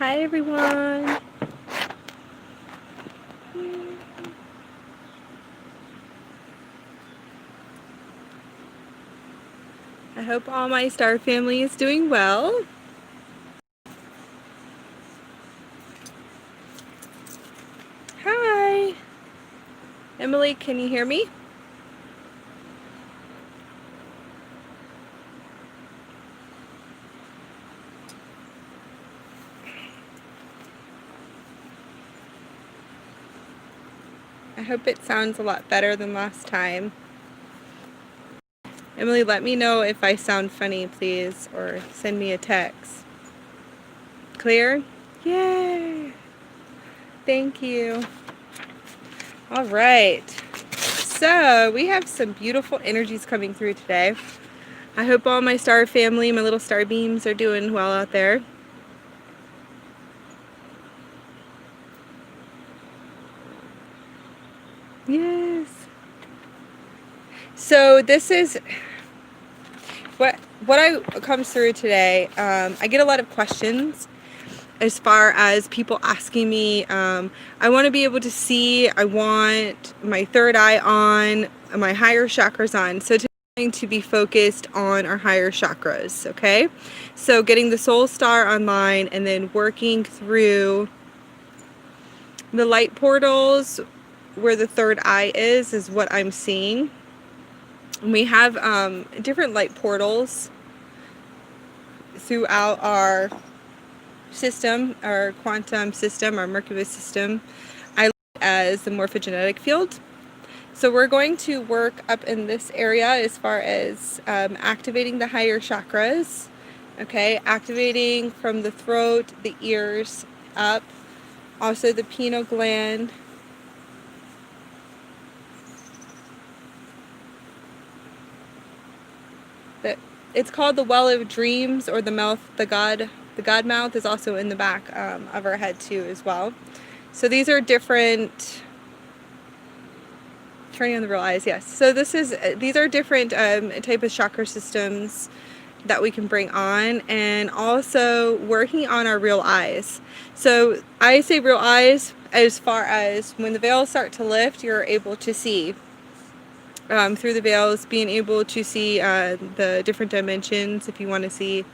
Hi everyone. I hope all my star family is doing well. Hi. Emily, can you hear me? I hope it sounds a lot better than last time. Emily, let me know if I sound funny, please, or send me a text. Clear? Yay! Thank you. All right. So, we have some beautiful energies coming through today. I hope all my star family, my little star beams, are doing well out there. Yes. So this is what I comes through today. I get a lot of questions as far as people asking me. I want to be able to see. I want my third eye on, my higher chakras on. So today I'm going to be focused on our higher chakras. Okay, so getting the soul star online and then working through the light portals where the third eye is what I'm seeing. We have different light portals throughout our system, our quantum system, our Mercury system. I look as the morphogenetic field. So we're going to work up in this area as far as activating the higher chakras. Okay, activating from the throat, the ears, up. Also the pineal gland. It's called the well of dreams, or the mouth, the God mouth is also in the back of our head too as well. So these are different, turning on the real eyes, yes. So these are different type of chakra systems that we can bring on, and also working on our real eyes. So I say real eyes as far as when the veils start to lift, you're able to see. Through the veils, being able to see the different dimensions. If you want to see,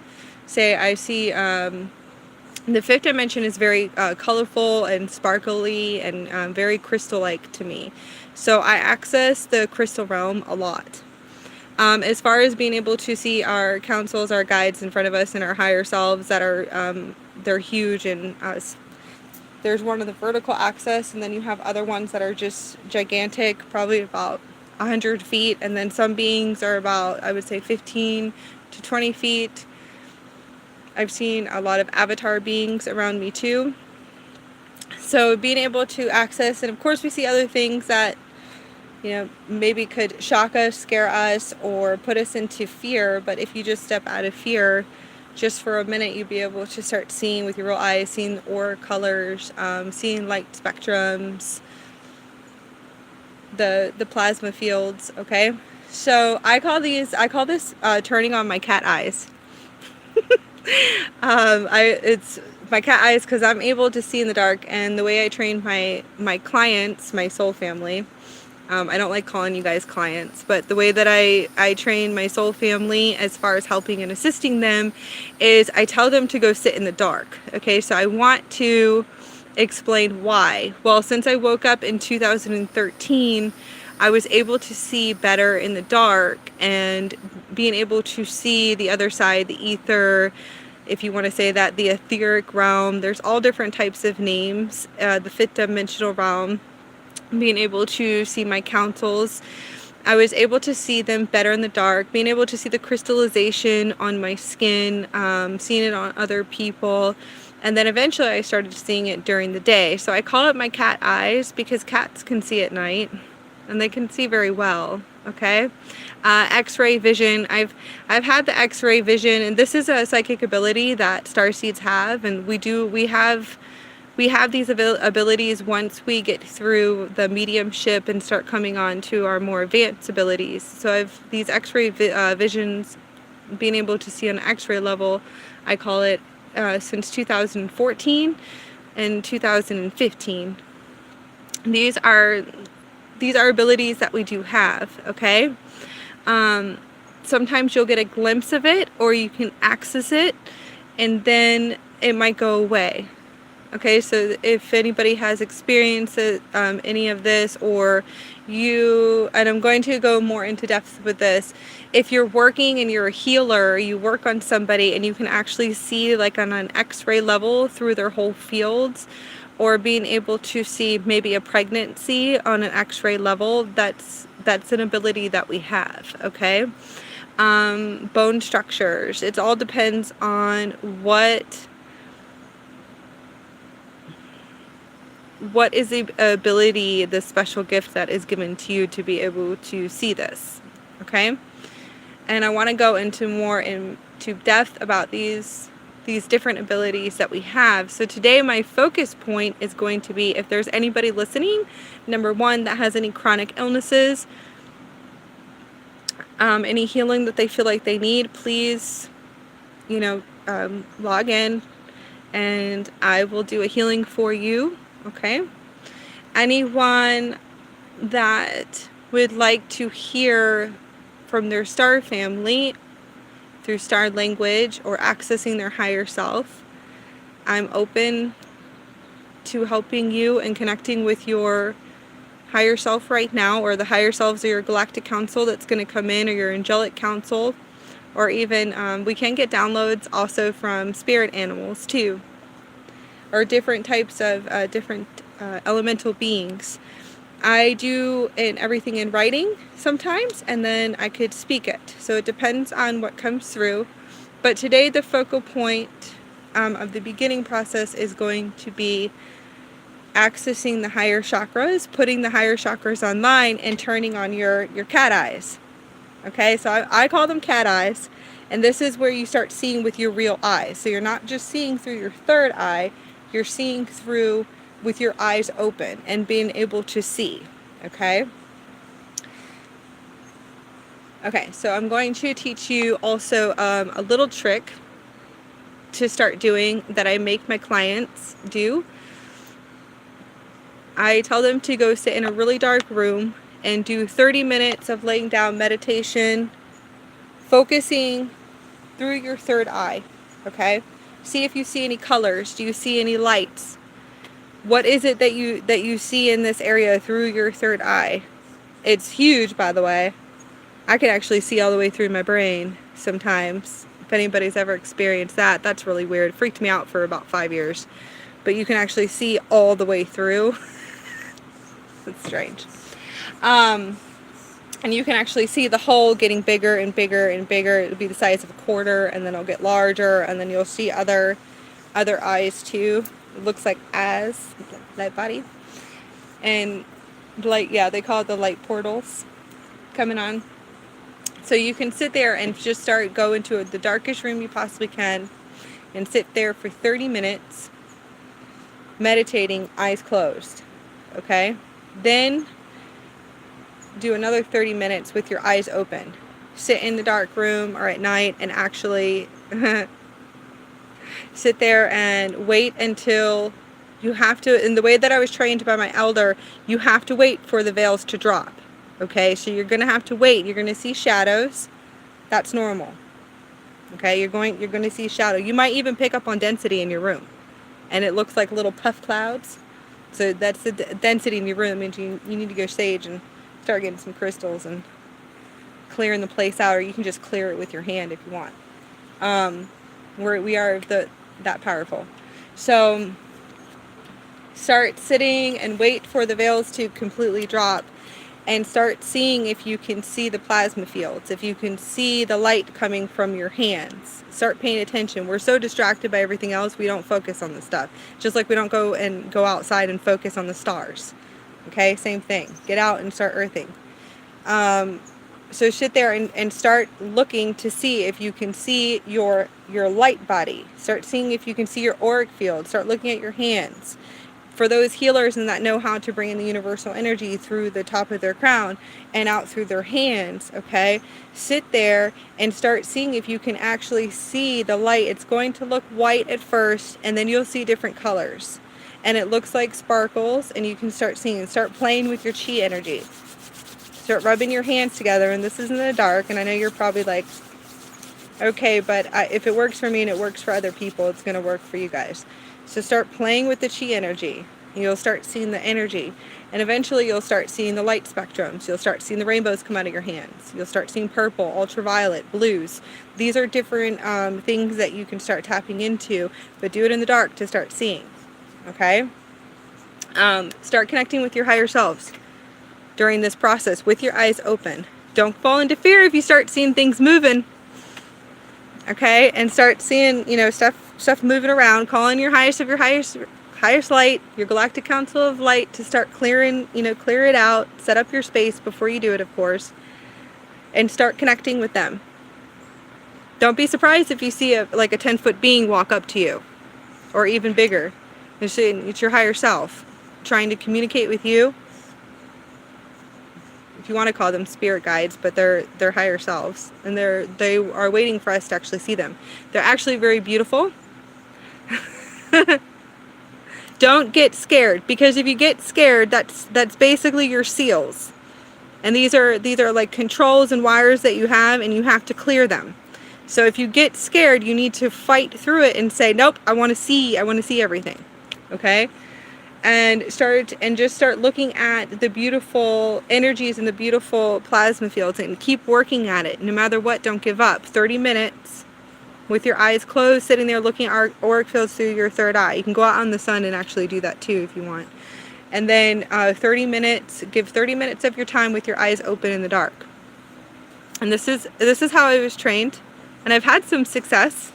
say I see the fifth dimension is very colorful and sparkly and very crystal-like to me. So I access the crystal realm a lot. As far as being able to see our councils, our guides in front of us, and our higher selves that are, they're huge, and there's one of the vertical access, and then you have other ones that are just gigantic, probably about 100 feet, and then some beings are about, I would say, 15 to 20 feet. I've seen a lot of avatar beings around me too. So being able to access, and of course we see other things that, you know, maybe could shock us, scare us, or put us into fear, but if you just step out of fear just for a minute, you'd be able to start seeing with your real eyes, seeing the aura colors, seeing light spectrums, the plasma fields. Okay, so I call this turning on my cat eyes. It's my cat eyes because I'm able to see in the dark, and the way I train my clients, my soul family, I don't like calling you guys clients, but the way that I train my soul family as far as helping and assisting them is I tell them to go sit in the dark. Okay, so I want to explain why. Well, since I woke up in 2013, I was able to see better in the dark, and being able to see the other side, the ether, if you want to say that, the etheric realm. There's all different types of names. The fifth dimensional realm. Being able to see my councils, I was able to see them better in the dark. Being able to see the crystallization on my skin, seeing it on other people. And then eventually I started seeing it during the day. So I call it my cat eyes because cats can see at night, and they can see very well. Okay, X-ray vision. I've had the X-ray vision, and this is a psychic ability that starseeds have, and we have these abilities once we get through the mediumship and start coming on to our more advanced abilities. So I've these X-ray visions, being able to see on an X-ray level. I call it since 2014 and 2015. These are abilities that we do have, okay? Sometimes you'll get a glimpse of it, or you can access it, and then it might go away. Okay, so if anybody has experienced any of this, or and I'm going to go more into depth with this, if you're working and you're a healer, you work on somebody and you can actually see like on an x-ray level through their whole fields, or being able to see maybe a pregnancy on an x-ray level, that's an ability that we have, okay? Bone structures, it all depends on what is the ability, the special gift that is given to you to be able to see this, okay? And I want to go into more into depth about these different abilities that we have. So today my focus point is going to be, if there's anybody listening, number one, that has any chronic illnesses, any healing that they feel like they need, please, log in and I will do a healing for you. Okay, anyone that would like to hear from their star family through star language or accessing their higher self, I'm open to helping you and connecting with your higher self right now, or the higher selves of your galactic council that's going to come in, or your angelic council, or even we can get downloads also from spirit animals too, or different types of different elemental beings. I do everything in writing sometimes, and then I could speak it. So it depends on what comes through. But today the focal point of the beginning process is going to be accessing the higher chakras, putting the higher chakras online, and turning on your cat eyes. Okay, so I call them cat eyes, and this is where you start seeing with your real eyes. So you're not just seeing through your third eye, you're seeing through with your eyes open and being able to see, okay? Okay, so I'm going to teach you also a little trick to start doing that I make my clients do. I tell them to go sit in a really dark room and do 30 minutes of laying down meditation, focusing through your third eye, okay? See if you see any colors. Do you see any lights? What is it that you see in this area through your third eye? It's huge, by the way. I can actually see all the way through my brain sometimes. If anybody's ever experienced that, that's really weird. It freaked me out for about 5 years. But you can actually see all the way through. It's strange. And you can actually see the hole getting bigger and bigger and bigger. It'll be the size of a quarter, and then it'll get larger, and then you'll see other eyes too. It looks like light body. And light, yeah, they call it the light portals coming on. So you can sit there and just go into the darkest room you possibly can and sit there for 30 minutes meditating, eyes closed. Okay? Then do another 30 minutes with your eyes open. Sit in the dark room or at night and actually sit there and wait until you have to, in the way that I was trained by my elder, you have to wait for the veils to drop. Okay, so you're going to have to wait. You're going to see shadows. That's normal. Okay, you're going to see shadow. You might even pick up on density in your room, and it looks like little puff clouds. So that's the density in your room. That means you need to go sage and start getting some crystals and clearing the place out, or you can just clear it with your hand if you want. We are that powerful. So start sitting and wait for the veils to completely drop, and start seeing if you can see the plasma fields, if you can see the light coming from your hands. Start paying attention. We're so distracted by everything else, we don't focus on the stuff. Just like we don't go outside and focus on the stars. Okay, same thing. Get out and start earthing. So sit there and start looking to see if you can see your light body. Start seeing if you can see your auric field. Start looking at your hands. for those healers and that know how to bring in the universal energy through the top of their crown and out through their hands, okay, sit there and start seeing if you can actually see the light. It's going to look white at first, and then you'll see different colors, and it looks like sparkles, and you can start seeing and start playing with your chi energy. Start rubbing your hands together, and this is in the dark, and I know you're probably like, okay, but if it works for me and it works for other people, it's going to work for you guys. So start playing with the chi energy. You'll start seeing the energy, and eventually you'll start seeing the light spectrums. You'll start seeing the rainbows come out of your hands. You'll start seeing purple, ultraviolet, blues. These are different things that you can start tapping into, but do it in the dark to start seeing, okay? Start connecting with your higher selves during this process with your eyes open. Don't fall into fear if you start seeing things moving, okay? And start seeing, you know, stuff moving around. Call in your highest of your highest light, your galactic council of light, to start clearing, you know, clear it out. Set up your space before you do it, of course, and start connecting with them. Don't be surprised if you see like a 10-foot being walk up to you, or even bigger. It's your higher self trying to communicate with you. If you want to call them spirit guides, but they're higher selves, and they are waiting for us to actually see them. They're actually very beautiful. Don't get scared, because if you get scared, that's basically your seals, and these are like controls and wires that you have, and you have to clear them. So if you get scared, you need to fight through it and say, nope, I want to see everything, okay? And just start looking at the beautiful energies and the beautiful plasma fields, and keep working at it. No matter what, don't give up. 30 minutes with your eyes closed, sitting there looking at auric fields through your third eye. You can go out on the sun and actually do that too if you want. And then 30 minutes, give 30 minutes of your time with your eyes open in the dark. And this is how I was trained, and I've had some success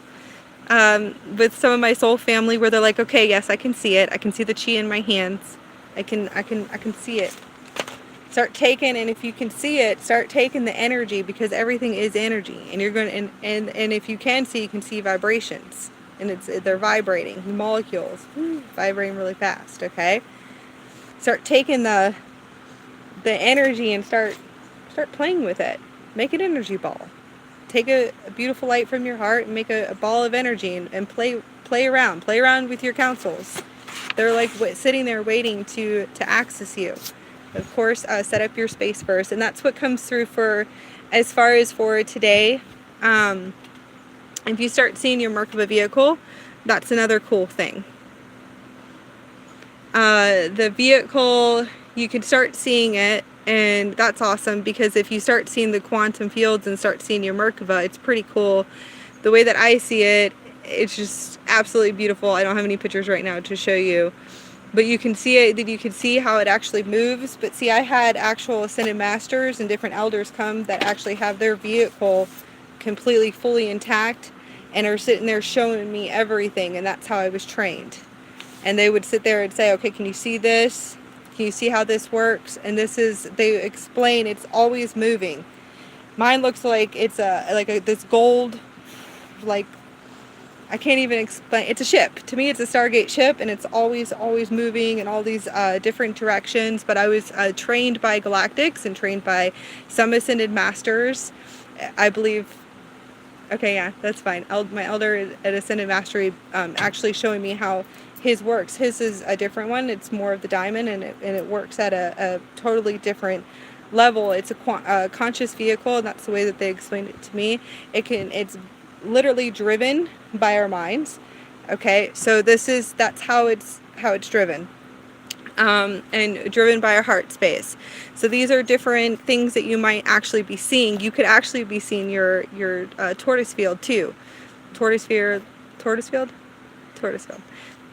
with some of my soul family, where they're like, okay, yes, I can see it. I can see the chi in my hands. I can see it. Start taking, and if you can see it, start taking the energy, because everything is energy, and you're going to, and if you can see vibrations, and they're vibrating, the molecules vibrating really fast, okay? Start taking the energy and start playing with it. Make an energy ball. Take a beautiful light from your heart and make a ball of energy, and play around with your councils. They're like sitting there waiting to access you. Of course, set up your space first, and that's what comes through as far as for today. If you start seeing your Merkaba vehicle, that's another cool thing. The vehicle, you can start seeing it, and that's awesome, because if you start seeing the quantum fields and start seeing your Merkaba, it's pretty cool. The way that I see it, it's just absolutely beautiful. I don't have any pictures right now to show you, but you can see it. You can see how it actually moves. But see, I had actual ascended masters and different elders come that actually have their vehicle completely, fully intact, and are sitting there showing me everything, and that's how I was trained. And they would sit there and say, okay, can you see this? Can you see how this works? And they explain, it's always moving. Mine looks like it's this gold, like, I can't even explain. It's a ship. To me, it's a Stargate ship, and it's always moving in all these different directions. But I was trained by galactics and trained by some ascended masters, I believe. Okay, yeah, that's fine. My elder at Ascended Mastery actually showing me how his works. His is a different one. It's more of the diamond, and it works at a totally different level. It's a conscious vehicle, and that's the way that they explained it to me. It's literally driven by our minds. Okay, so that's how it's driven. And driven by our heart space. So these are different things that you might actually be seeing. You could actually be seeing your tortoise field too. Tortoise field.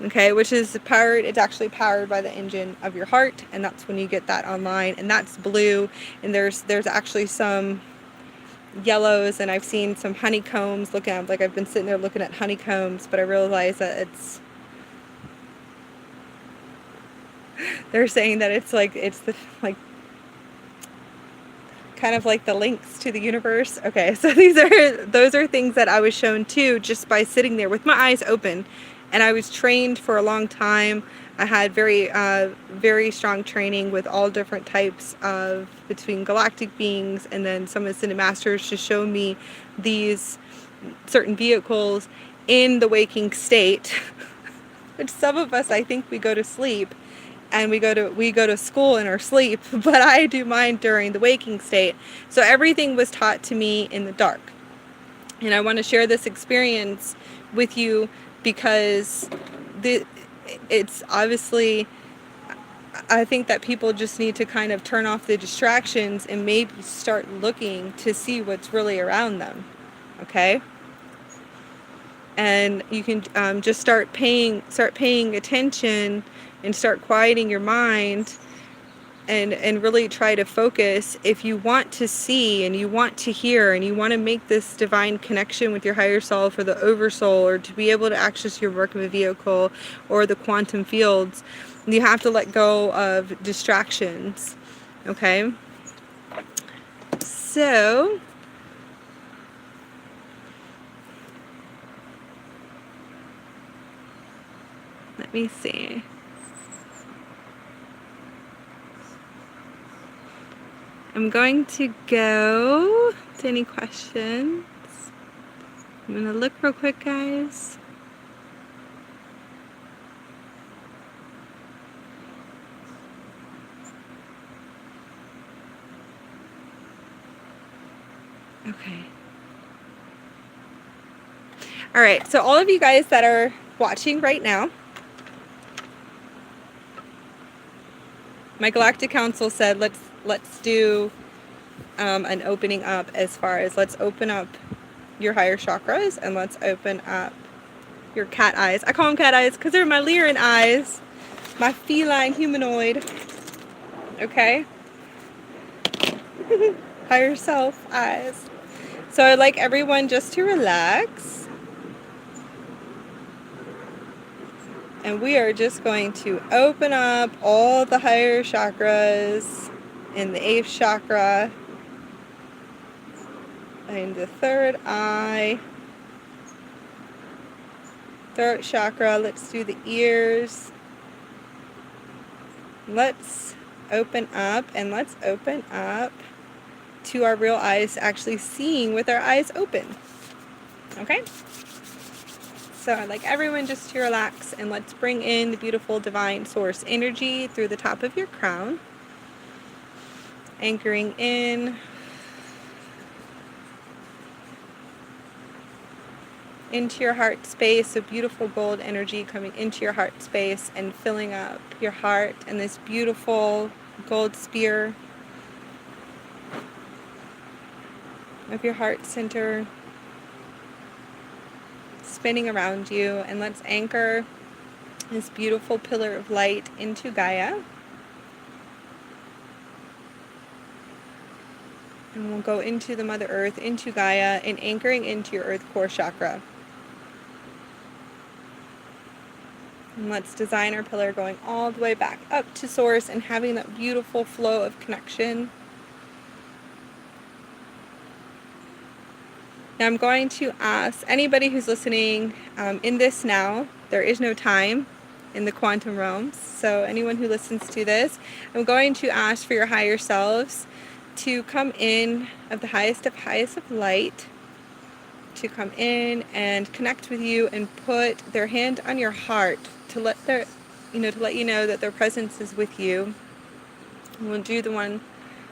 Okay, which is powered. It's actually powered by the engine of your heart, and that's when you get that online. And that's blue. And there's actually some yellows, and I've seen some honeycombs. I've been sitting there looking at honeycombs, but I realize that they're saying that it's kind of like the links to the universe. Okay, so those are things that I was shown too, just by sitting there with my eyes open And I was trained for a long time. I had very strong training with all different types of between galactic beings and then some ascended masters to show me these certain vehicles in the waking state. Which some of us, I think, we go to sleep and we go to school in our sleep, but I do mine during the waking state. So everything was taught to me in the dark. And I want to share this experience with you because it's obviously, I think that people just need to kind of turn off the distractions and maybe start looking to see what's really around them. Okay? And you can just start paying attention and start quieting your mind and really try to focus. If you want to see and you want to hear and you want to make this divine connection with your higher self or the oversoul, or to be able to access your work of a vehicle or the quantum fields, you have to let go of distractions. Okay? So let me see. I'm going to go to any questions. I'm going to look real quick, guys. Okay. All right, so all of you guys that are watching right now, my Galactic Council said let's do an opening up, as far as let's open up your higher chakras and let's open up your cat eyes. I call them cat eyes because they're my Lyran eyes, my feline humanoid. Okay? Higher self eyes. So I'd like everyone just to relax. And we are just going to open up all the higher chakras in the 8th chakra, and the 3rd eye, 3rd chakra. Let's do the ears. Let's open up, and let's open up to our real eyes, actually seeing with our eyes open. Okay? So I'd like everyone just to relax, and let's bring in the beautiful divine source energy through the top of your crown. Anchoring in. Into your heart space, so beautiful gold energy coming into your heart space and filling up your heart, and this beautiful gold spear of your heart center spinning around you. And let's anchor this beautiful pillar of light into Gaia. And we'll go into the Mother Earth, into Gaia, and anchoring into your Earth Core Chakra. And let's design our pillar going all the way back up to Source and having that beautiful flow of connection. Now I'm going to ask anybody who's listening, in this now, there is no time in the quantum realms. So anyone who listens to this, I'm going to ask for your higher selves to come in of the highest of light, to come in and connect with you and put their hand on your heart to let you know that their presence is with you. And we'll do the one,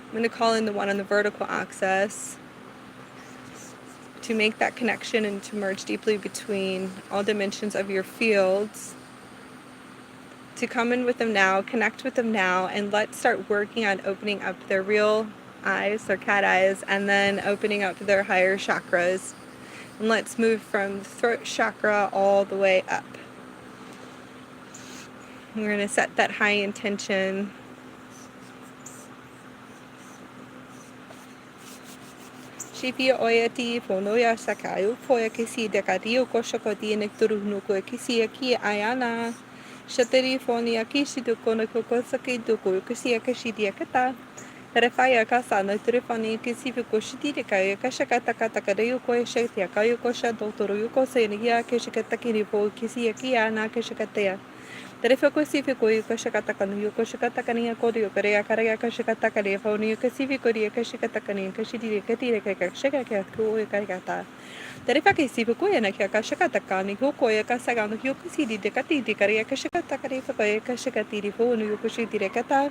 I'm going to call in the one on the vertical axis to make that connection and to merge deeply between all dimensions of your fields. To come in with them now, connect with them now, and let's start working on opening up their real eyes, their cat eyes, and then opening up their higher chakras. And let's move from the throat chakra all the way up. We're going to set that high intention. Shipia oyati fonoya sakayo poya kisi dekadio koshokoti nekturu nuko kisi aki ayana. Shateri fonia kishi do kono kokosaki do ko kisi akashi diakata. Tarefaya kasana turifani kisifu koshitiri kaya kashakata kata kadayu ko shakti kayu ko shado toru yuko senia keshikata kiripo kisi kia na keshikatea. Tarefa ko sifi ko yuko shakata kanu yuko shakata kania ko yu karea karea kashikata kare foni yuko sifi ko ria kashikata kania kashidiri katire kaka shakaka ko karikata. Tarefa ke sifi ko yana kaka shakata kani ko ya kasagano yuko sidi de katiti karea kashikata kare fa ko kashikatiri foni yuko shidire kata.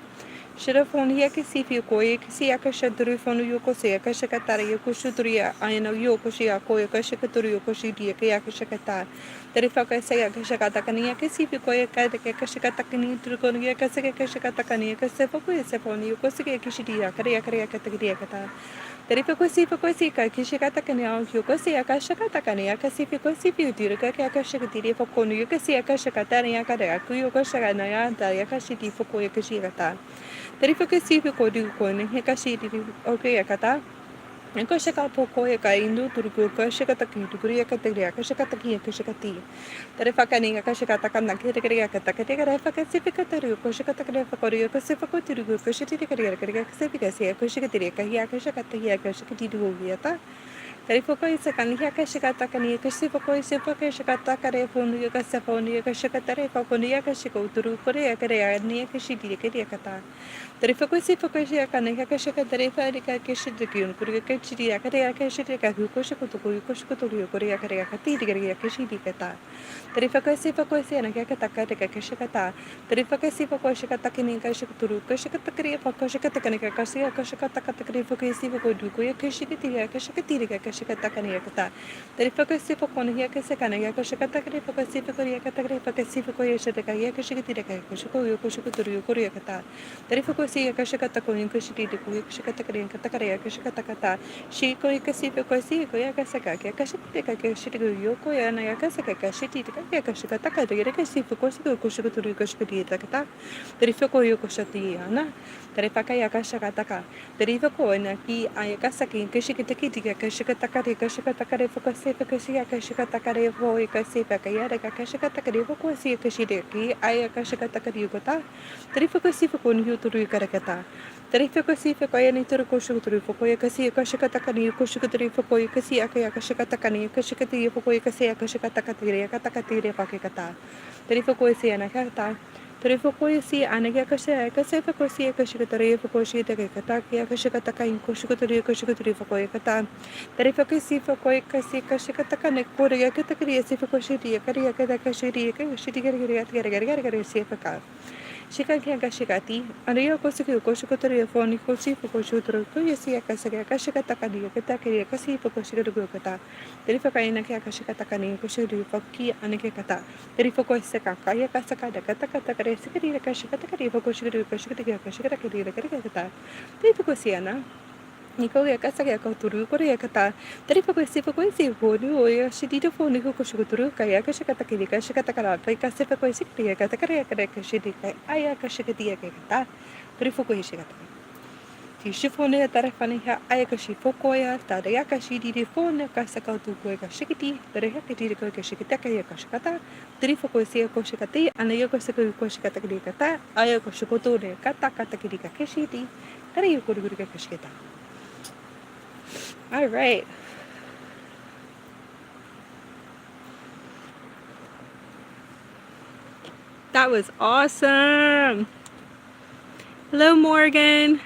Shirafon ya kisifi koye kisi akasha durifonu yoko se akasha katara yoko shudria ayana yoko shi akoye akasha katuru yoko shi dia ke akasha kata tarifa ka se akasha kata kani kisifi koye kada ke akasha kata kani turkon ya kase ke akasha kata kani kase fokoye se foni yoko se ke kishi dia kare kata dia kata tarifa ko si ka kishi kata kani yoko se akasha kata kani akasifi ko si pi dir ka akasha katiri fokonu yoko se akasha kata ya kada ku yoko shaga na ya da akashi di fokoye kishi kata Tarifa ke sifi ko di ko ne he ka si di okay kata ko shaka po ko ka indu turku ko shaka taki tukuri ka tegria ka shaka taki ka shaka ti tarifa ka ni ka shaka ta kan ke tegria ka ta ke tegria fa ka sifi ka tari ko shaka ta ka fa ko ri ko sifa ko turku ko shiti ka ri ka sifi ka si ko shaka ti ka ya ka shaka ta ya ka shaka ti du ya ta Tarifa ko isa kan ya ka shaka ta kan ya ka sifa ko sifa ka shaka ta ka re fon ya ka sa fon ya ka shaka ta re fa ko ni ya ka shaka turu ko re ka re ni ka shiti ka ri ka ta Tarifa ko sifa ko ya kan ya ka shaka tarifa ri ka shiti ki un ko ka shiti ya ka re ka shiti ka ko shaka to ko shaka to ko re ka re ka ti ri ka shiti ka ta Tarifa ko sifa ko ya na ka ta ka ka shaka ta Tarifa ko sifa ko shaka ta ki ni ka shaka turu ko shaka ta ri fa ko shaka ta ka ka si ka shaka ta ka ta ri fa ko sifa ko du ko ya ka shiti ya ka shaka ti ri ka shaka ta ka ni ka ta Tarifa ko sifa ko ni ya ka se ka ya ka shaka ta ka ri fa ko sifa ko ya ka ta ri fa ko sifa ko ya shaka ya ka shaka ti ri ka shaka yo ko shaka turu yo ko ya ka ta Tarifa ko si ya ka shaka ta ko ni ka shiti ko ya ka shaka ta ka ri ka ta ka ya ka shaka ta ka ta shi ko ya ka sifa ko si ko ya ka sa ka ka shaka ka ka shiti yo ko ya na ya ka sa ka shiti ka ya ka shaka ta ka ri ka sifa ko si ko shaka turu ko shaka ti ta ka ta Tarifa ko yo ko shati ya na Tarifa ka ya ka shaka ta ka Tarifa ko na ki ay ka sa ki ka shaka ta ki ti ka shaka ta ka ri ka shaka ta ka ri fa ko sifa ko si ya ka shaka ta ka ri fo ka sifa ka ya ka shaka ta ka ri ko si ka shiti ki ay ka shaka ta ka ri ko ta Tarifa ko sifa ko ni turu ka ka ta Tarifa ko sifa ko ya ni turu ko shaka turu ko ya ka si ka shaka ta ka ni ko shaka turu ko ya ka si ka ya ka shaka ta ka ni ka shaka ti ko ya ka si ka shaka ta ka ti ka ta ka ti fa ka ta Tarifa ko si na ka ta Tarifa ko si ana ka sa fa ko si ka shaka turu ko si ta ka ta ya ka shaka ta ka in ko shaka turu ko fa ko ya ka ta Tarifa ko si fa ko ka si ka shaka ta ka ne ko ya ka ta ka si fa ko si ya ka ya ka ta ka si ka shiti ka si fa ka Shika ka shikati, anayo ko siku ko shukotoro phone ko si ko shutoro ko yesi ka sa ka shikata ka ni ka ta ka ka si ko shikoro ko kata. Tarifa ka ina ka shikata ka ni ko shuru fakki anake kata. Tarifa ko sa ka ya ka sa ka da kata kata ka re sikari ka shikata ka ri ko shuru ko shikata ka shikata ka ri ka kata. Tarifa ko si ana Ikaw ya kasa kaya kau turu ko ya kata tari pa ko si phone o ya si dito phone ko shiko turu kaya ka shikata kili ka shikata kara pa ka se pa ko si kaya kata kaya kara ka shidi ka aya ka shikati ya kata tari pa ko shikata ti shi phone ya tara fani ha aya ka shi foko ya tara ya ka shi di phone ka sa kau tu ko ka shikiti tari ha ka di ko ka shikita kaya ka shikata tari pa ko si ko shikati ana yo ko sa ko shikata kili kata aya ko shiko tu ne kata kili ka shidi tari yo ko ka shikita All right. That was awesome. Hello, Morgan.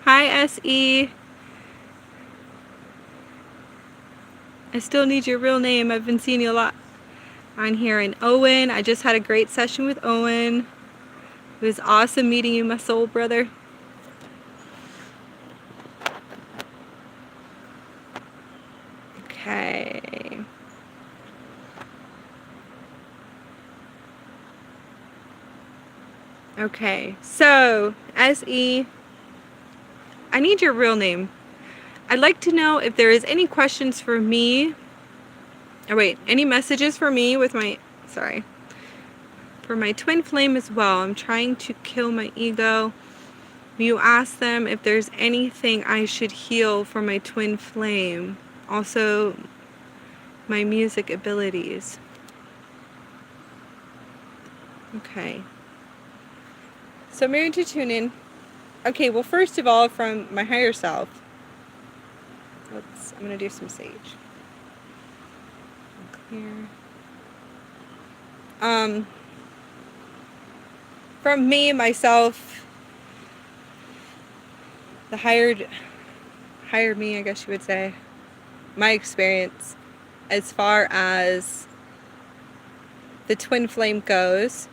Hi, SE. I still need your real name. I've been seeing you a lot on here. And Owen, I just had a great session with Owen. It was awesome meeting you, my soul brother. Okay. Okay, so SE, I need your real name. I'd like to know if there is any questions for me. Oh wait, any messages for me with my, for my twin flame as well. I'm trying to kill my ego. You ask them if there's anything I should heal for my twin flame. Also, my music abilities. Okay. So I'm going to tune in. Okay, well, first of all, from my higher self, I'm going to do some sage. Clear. From me, myself, the higher me, I guess you would say, my experience as far as the twin flame goes,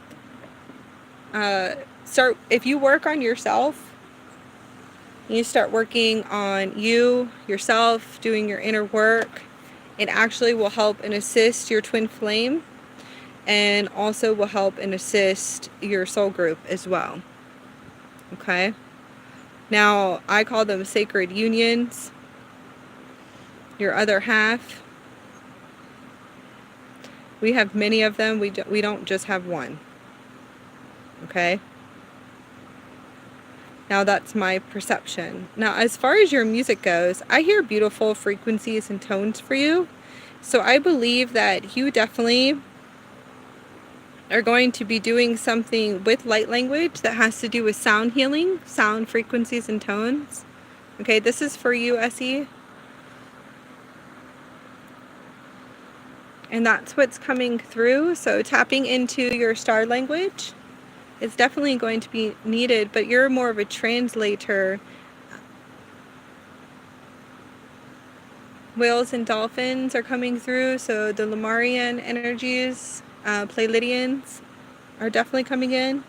if you work on yourself, you start working on yourself, doing your inner work, it actually will help and assist your twin flame, and also will help and assist your soul group as well. Okay? Now, I call them sacred unions. Your other half, we have many of them. We don't just have one. Okay? Now, that's my perception. Now, as far as your music goes, I hear beautiful frequencies and tones for you. So I believe that you definitely are going to be doing something with light language that has to do with sound healing, sound frequencies and tones. Okay, this is for you, Essie. And that's what's coming through. So tapping into your star language is definitely going to be needed, but you're more of a translator. Whales and dolphins are coming through, so the Lemurian energies, Pleiadians are definitely coming in.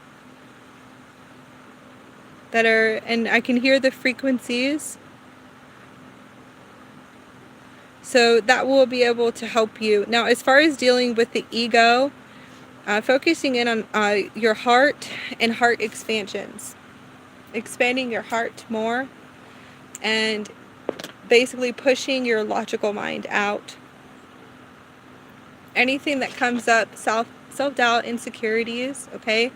And I can hear the frequencies. So that will be able to help you. Now, as far as dealing with the ego, focusing in on your heart and heart expansions. Expanding your heart more and basically pushing your logical mind out. Anything that comes up, self-doubt, insecurities, okay?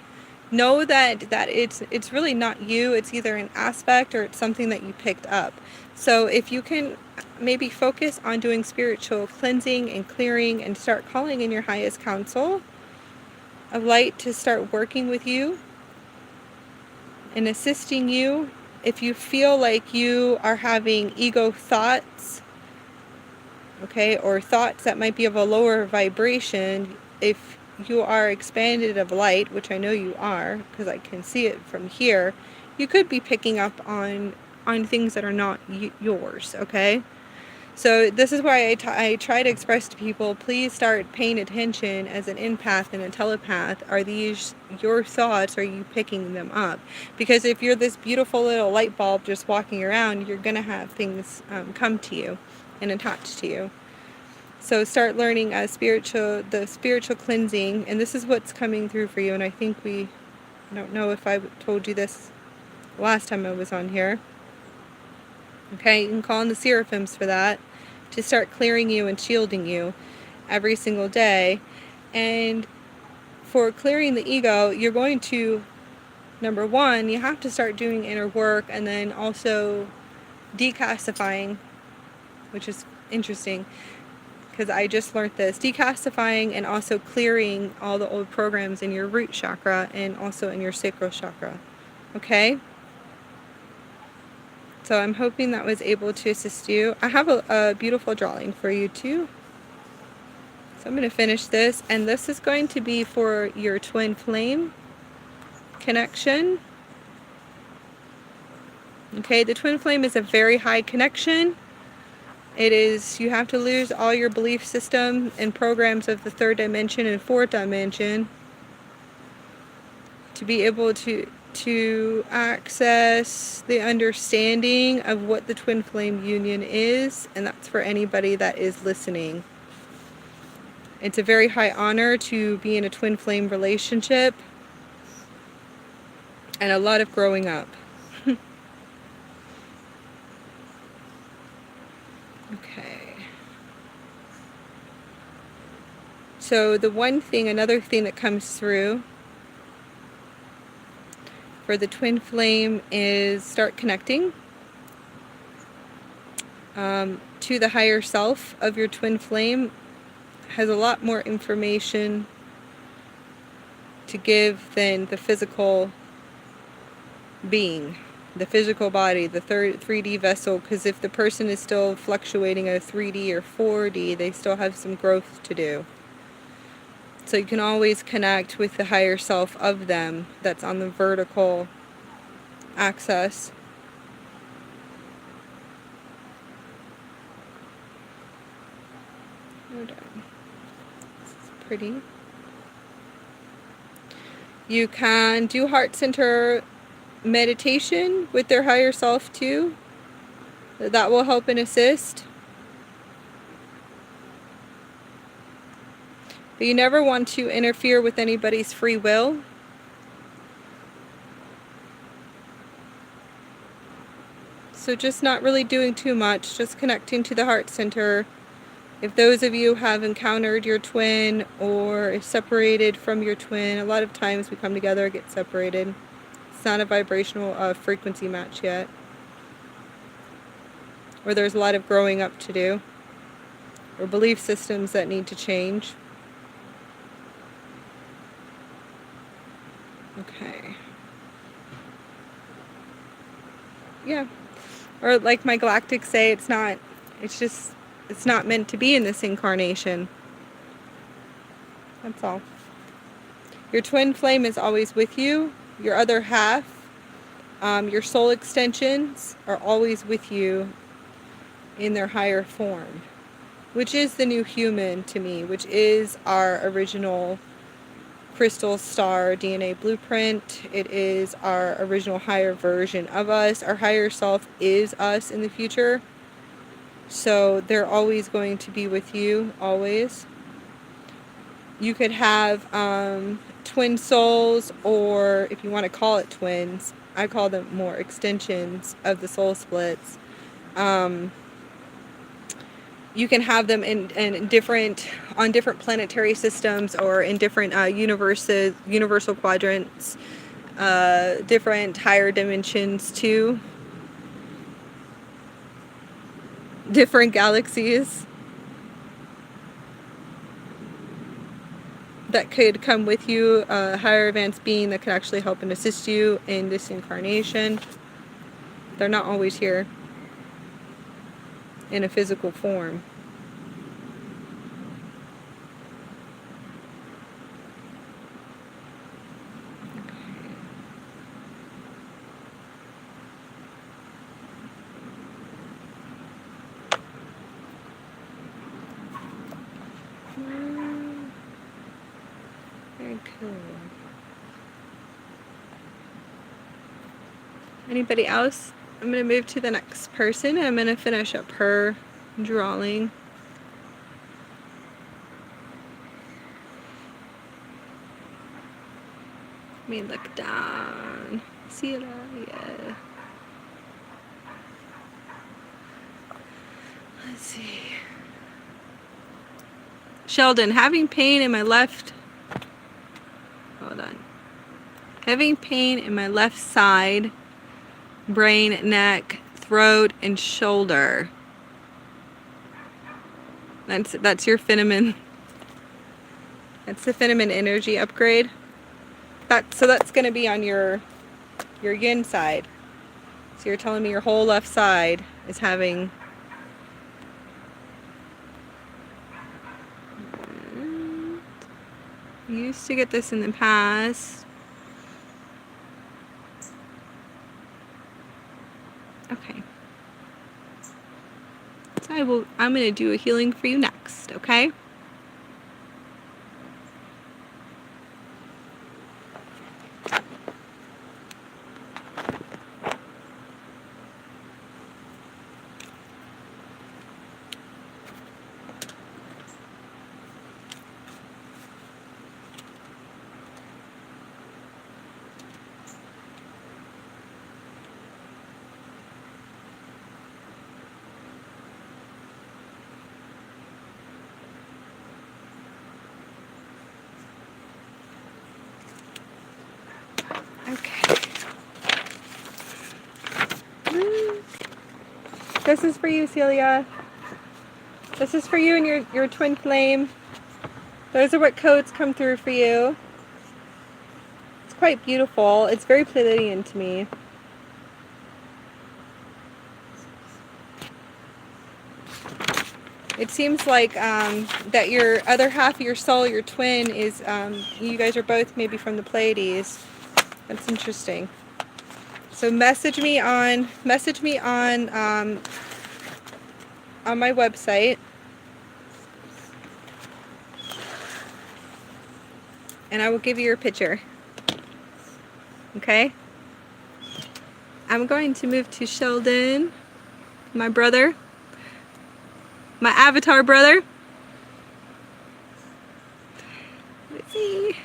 Know that it's really not you. It's either an aspect or it's something that you picked up. So if you can maybe focus on doing spiritual cleansing and clearing and start calling in your highest counsel of light to start working with you and assisting you. If you feel like you are having ego thoughts, okay, or thoughts that might be of a lower vibration, if you are expanded of light, which I know you are, because I can see it from here, you could be picking up on things that are not yours, okay? So this is why I try to express to people, please start paying attention as an empath and a telepath. Are these your thoughts? Or are you picking them up? Because if you're this beautiful little light bulb just walking around, you're going to have things come to you and attach to you. So start learning the spiritual cleansing, and this is what's coming through for you. And I think I don't know if I told you this last time I was on here. Okay, you can call in the seraphims for that, to start clearing you and shielding you every single day. And for clearing the ego, you're going to, number one, you have to start doing inner work, and then also decalcifying, which is interesting because I just learned this, decalcifying and also clearing all the old programs in your root chakra and also in your sacral chakra. Okay? So I'm hoping that was able to assist you. I have a beautiful drawing for you too. So I'm going to finish this, and this is going to be for your twin flame connection. Okay, the twin flame is a very high connection. It is, you have to lose all your belief system and programs of the third dimension and fourth dimension to be able to access the understanding of what the twin flame union is, and that's for anybody that is listening. It's a very high honor to be in a twin flame relationship and a lot of growing up. Okay. So another thing that comes through for the twin flame is start connecting to the higher self of your twin flame. Has a lot more information to give than the physical being. the physical body, the 3D vessel, because if the person is still fluctuating a 3D or 4D, they still have some growth to do. So you can always connect with the higher self of them that's on the vertical axis. Hold on. This is pretty. You can do heart center meditation with their higher self too. That will help and assist. But you never want to interfere with anybody's free will. So just not really doing too much, just connecting to the heart center. If those of you have encountered your twin or separated from your twin, a lot of times we come together, get separated. It's not a vibrational frequency match yet. Or there's a lot of growing up to do. Or belief systems that need to change. Okay. Yeah. Or like my galactics say, it's not meant to be in this incarnation. That's all. Your twin flame is always with you. Your other half, your soul extensions are always with you in their higher form, which is the new human to me, which is our original crystal star DNA blueprint. It is our original higher version of us. Our higher self is us in the future. So they're always going to be with you, always. You could have twin souls, or if you want to call it twins, I call them more extensions of the soul splits. You can have them in different planetary systems, or in different universal quadrants, different higher dimensions too, different galaxies that could come with you, a higher advanced being that could actually help and assist you in this incarnation. They're not always here in a physical form. Very cool. Anybody else? I'm going to move to the next person. I'm going to finish up her drawing. Let me look down. See it all? Yeah. Let's see. Sheldon, having pain in my left... Hold on. Having pain in my left side, brain, neck, throat, and shoulder. That's your Fenneman. That's the Fenneman energy upgrade. So that's going to be on your yin side. So you're telling me your whole left side is having... I used to get this in the past. Okay. So I'm going to do a healing for you next, okay? Okay. This is for you, Celia. This is for you and your twin flame. Those are what codes come through for you. It's quite beautiful. It's very Pleiadian to me. It seems like that your other half of your soul, your twin, is you guys are both maybe from the Pleiades. That's interesting. So message me on my website, and I will give you your picture. Okay? I'm going to move to Sheldon, my brother, my avatar brother. Let's see.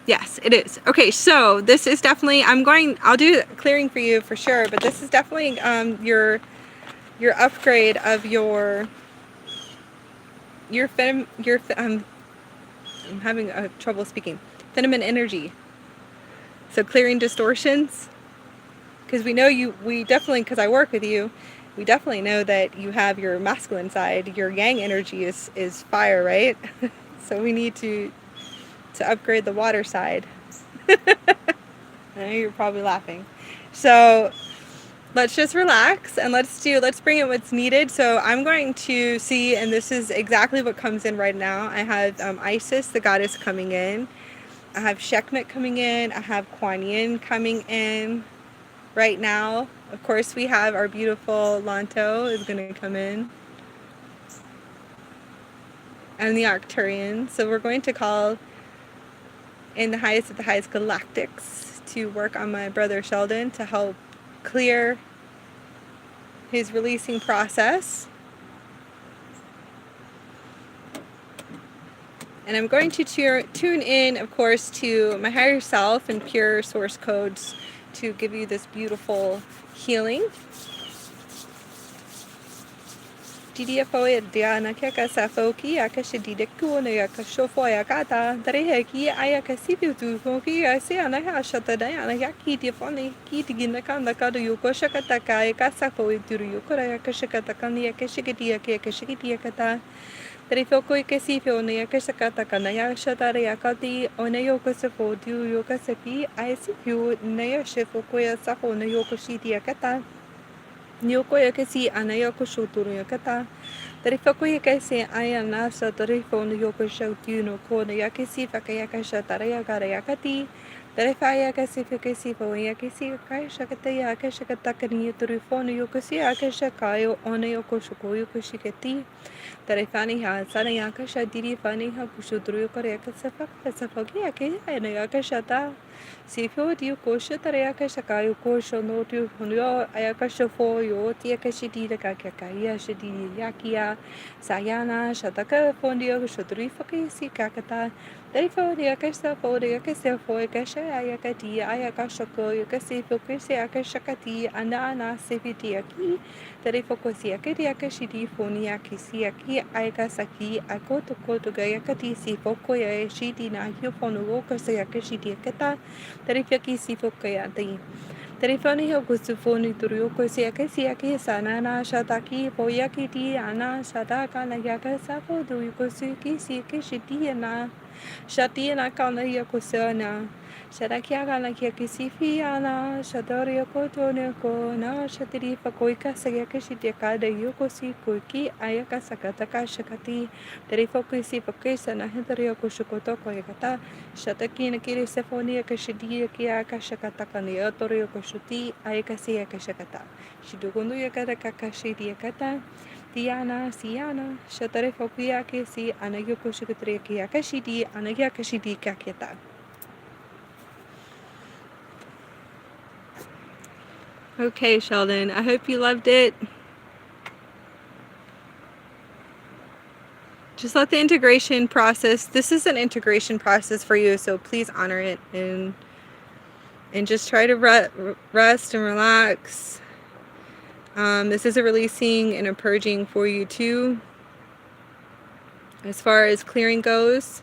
Yes, it is. Okay, so this is definitely, I'll do clearing for you for sure, but this is definitely your upgrade of I'm having trouble speaking. Feminine energy. So clearing distortions, because we definitely, because I work with you, we definitely know that you have your masculine side. Your yang energy is fire, right? So we need to upgrade the water side. I know you're probably laughing. So let's just relax and let's bring in what's needed. So I'm going to see, and this is exactly what comes in right now. I have Isis, the goddess, coming in. I have Sekhmet coming in. I have Kuan Yin coming in right now. Of course, we have our beautiful Lanto is going to come in. And the Arcturian. So we're going to call in the highest of the highest galactics to work on my brother Sheldon to help clear his releasing process. And I'm going to tune in, of course, to my higher self and pure source codes to give you this beautiful healing. DDFO Diana Kaka Foki, Akasha Dideku, Akasha Foyakata, Dareheki, Ayakasibu, Foki, I say Anahashata Diana Yaki, Diafoni, Kitiginakan, Kadu Yukoshakataka, Kasafo, Duruyukura, Akashakatakani, Akashikatia, Akashikitiakata. Tarifoko Kasifo, Nakasakata, Kanaya Shatari Akati, Onayoko Safo, Du Yokasapi, I see you, Naya Shefokoya Safo, Nayokoshitiakata. Nyokoya kasi anayoko shuturu yakata. Tarifakoya kasi ayana sa tarifo nayoko shautu no ko na yakisi fakayaka shataraya garayakati. Tarifaya kasi fakasi fo yakisi kaya shakataya akashakata kaniya tarifo nayokasi akashakayo onayoko shukoyo kushikati. Tarifani ha sanayaka shadiri fani ha kushuturu koreka safaki ayaka shata. Sifo dio kosha tarayaka shakayo kosho no dio hunyo ayakasha fo yo tiakashi dida kakakaya shadi yakia sayana shataka fondio shodrifaki si kakata Therefore the akasha fo the akasha fo akasha ayakati ayakashako yakasi fokasi akashakati anana sifiti aki Tarifokosi akati akashidi foni akisi aki ayakasaki akoto koto gayakati sifoko ya shidi na hyofono wokasa yakashidi akata Tarifaki sifokayati. Tarifani hogusufoni turyoko siakasi aki sanana shataki poyaki di ana shataka na yakasa do yukosuki sikishidi na shatina kana yakosana. Shatakiaka na yakisifiana shataria kotoneko na shatiri pakoika sayakashitiaka da yokosi koiki ayakasakataka shakati. Tarifokusi pakisa na hentaria koshukotoko yakata. Shataki na kiri sefonia kashidia kia kashakataka ni otorio koshuti ayakasia kashakata. Shidugundu yakata kakashidia kata. Diana, Siana, Shatarefokia Kesi, Anayoko Shukatria Kashidi, Anayakashidi Kakiata. Okay, Sheldon, I hope you loved it. Just let the integration process, this is an integration process for you, so please honor it and just try to rest and relax. This is a releasing and a purging for you too. As far as clearing goes,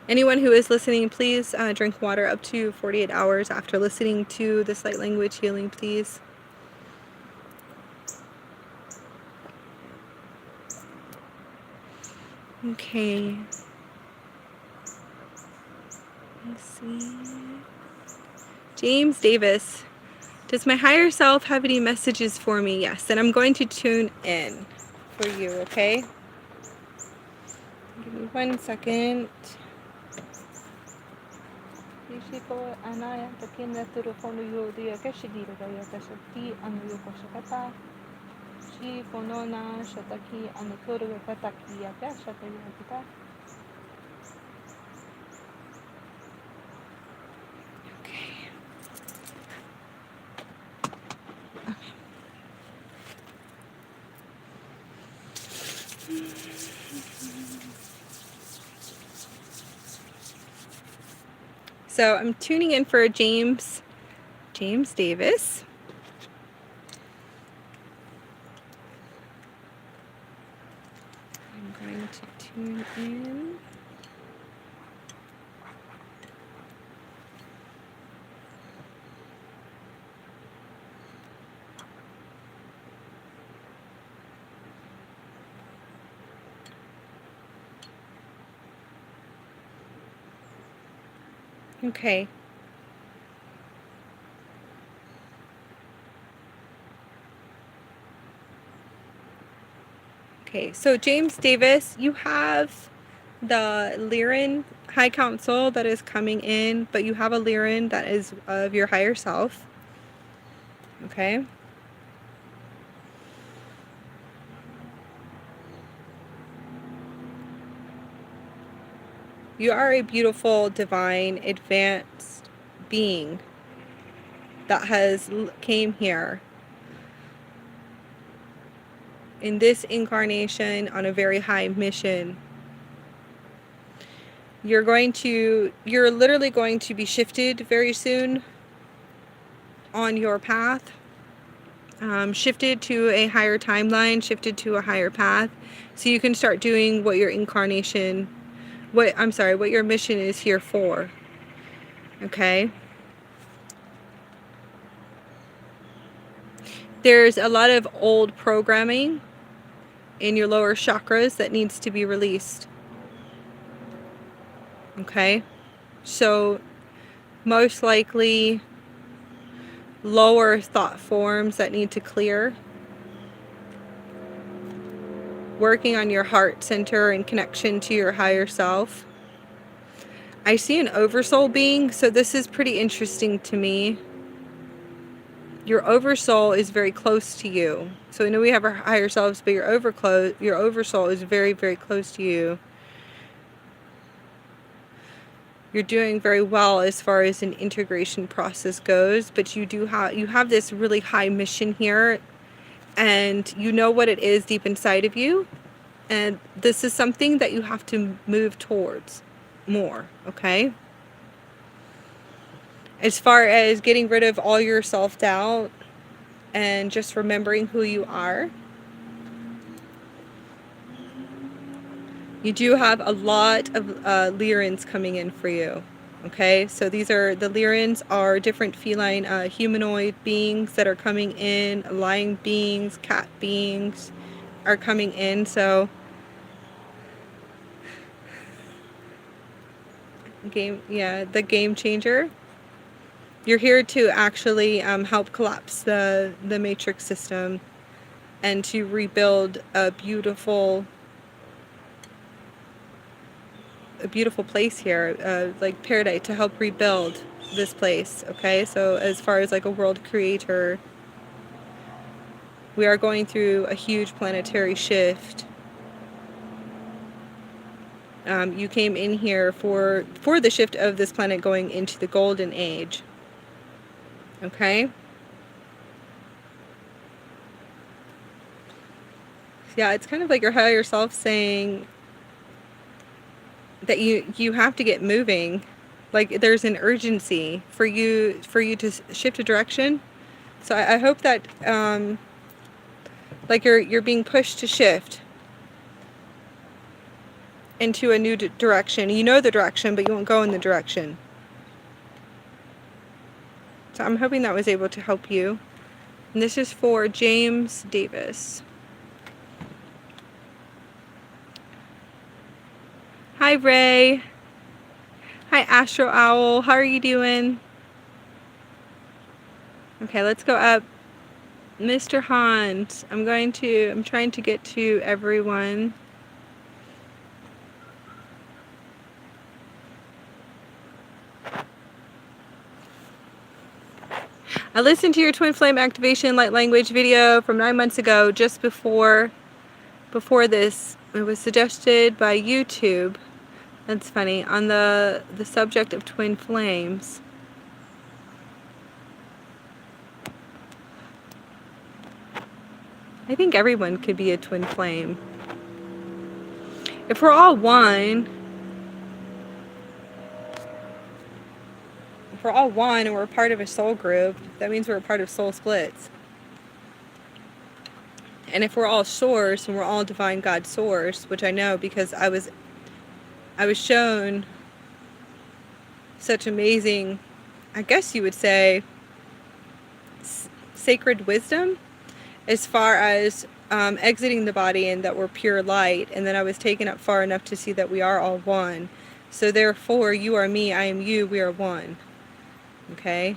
anyone who is listening, please drink water up to 48 hours after listening to this light language healing, please. Okay. Let's see. James Davis. Does my higher self have any messages for me? Yes, and I'm going to tune in for you, okay? Give me 1 second. So I'm tuning in for James Davis. I'm going to tune in. Okay. Okay, so James Davis, you have the Lyran High Council that is coming in, but you have a Lyran that is of your higher self. Okay. You are a beautiful, divine, advanced being that has came here in this incarnation on a very high mission. You're literally going to be shifted very soon on your path. Shifted to a higher timeline, shifted to a higher path, so you can start doing what your incarnation, what your mission is here for. Okay? There's a lot of old programming in your lower chakras that needs to be released. Okay? So, most likely, lower thought forms that need to clear. Working on your heart center and connection to your higher self. I see an oversoul being, so this is pretty interesting to me. Your oversoul is very close to you. So I know we have our higher selves, but your oversoul is very, very close to you. You're doing very well as far as an integration process goes, but you have this really high mission here, and you know what it is deep inside of you, and this is something that you have to move towards more, okay? As far as getting rid of all your self-doubt and just remembering who you are, you do have a lot of Lyrans coming in for you. Okay, so the Lyrans are different feline humanoid beings that are coming in. Lion beings, cat beings are coming in. So the game changer. You're here to actually help collapse the matrix system and to rebuild a beautiful place here, like paradise, to help rebuild this place. Okay, so as far as like a world creator, we are going through a huge planetary shift. You came in here for the shift of this planet going into the golden age. Okay. Yeah, it's kind of like your higher self saying that you have to get moving. Like there's an urgency for you to shift a direction. So I hope that like you're being pushed to shift into a new direction. You know the direction, but you won't go in the direction. So I'm hoping that was able to help you. And this is for James Davis. Hi, Ray. Hi, Astro Owl. How are you doing? Okay, let's go up. Mr. Hans, I'm trying to get to everyone. I listened to your twin flame activation light language video from 9 months ago, just before this. It was suggested by YouTube. That's funny. On the subject of twin flames. I think everyone could be a twin flame. If we're all one, and we're part of a soul group, that means we're a part of soul splits. And if we're all source and we're all divine God source, which I know because I was shown such amazing, I guess you would say, sacred wisdom as far as exiting the body and that we're pure light, and then I was taken up far enough to see that we are all one. So therefore, you are me, I am you, we are one. Okay?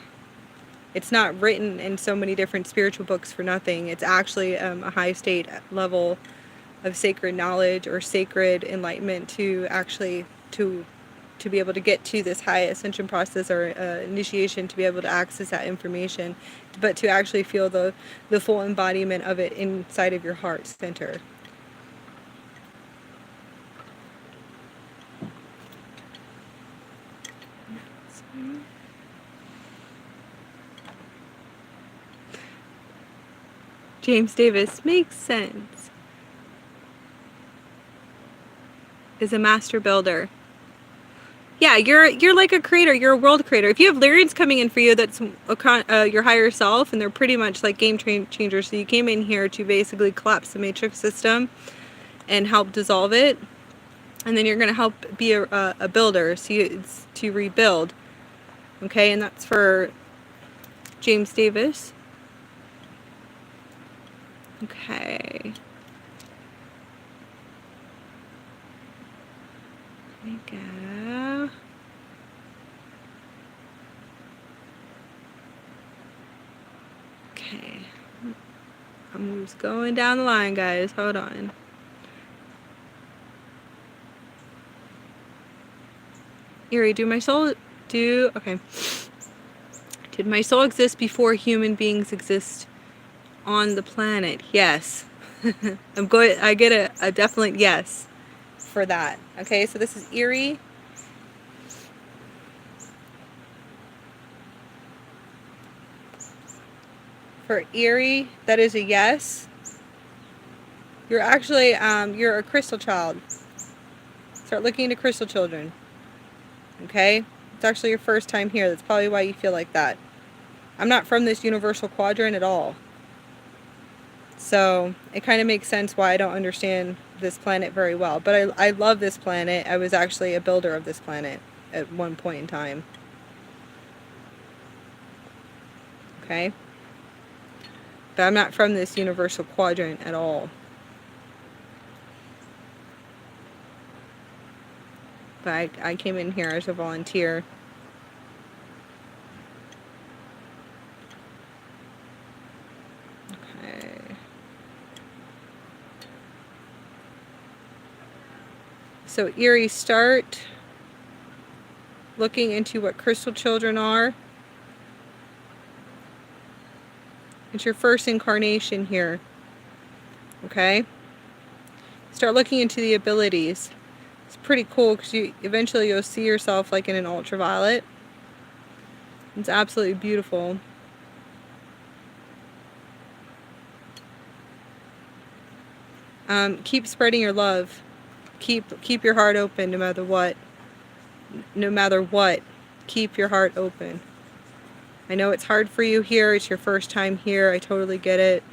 It's not written in so many different spiritual books for nothing. It's actually a high state level of sacred knowledge or sacred enlightenment to actually to be able to get to this high ascension process or initiation, to be able to access that information, but to actually feel the full embodiment of it inside of your heart center. James Davis, makes sense. Is a master builder. Yeah, you're like a creator. You're a world creator. If you have Lyrians coming in for you, that's your higher self, and they're pretty much like game changers. So you came in here to basically collapse the matrix system and help dissolve it, and then you're going to help be a builder. So it's to rebuild. Okay, and that's for James Davis. Okay. There we go. Okay. I'm just going down the line, guys. Hold on. Erie, did my soul exist before human beings exist on the planet? Yes. I get a definite yes for that. Okay, so this is Erie. For Erie, that is a yes. You're actually, you're a crystal child. Start looking into crystal children. Okay? It's actually your first time here. That's probably why you feel like that. I'm not from this universal quadrant at all. So, it kind of makes sense why I don't understand this planet very well. But I love this planet. I was actually a builder of this planet at one point in time. Okay? But I'm not from this universal quadrant at all. But I came in here as a volunteer. Okay. So Erie, start looking into what crystal children are. It's your first incarnation here. Okay? Start looking into the abilities. It's pretty cool because eventually you'll see yourself like in an ultraviolet. It's absolutely beautiful. Keep spreading your love. Keep your heart open no matter what. No matter what. Keep your heart open. I know it's hard for you here. It's your first time here. I totally get it.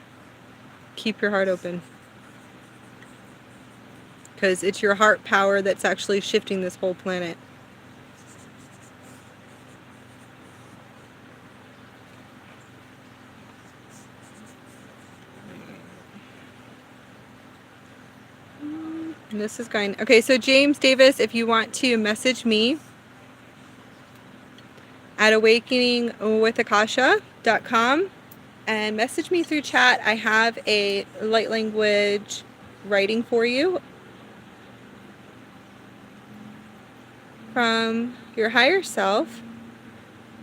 Keep your heart open. Because it's your heart power that's actually shifting this whole planet. And this is going... Okay, so James Davis, if you want to message me at awakeningwithakasha.com, and message me through chat. I have a light language writing for you from your higher self,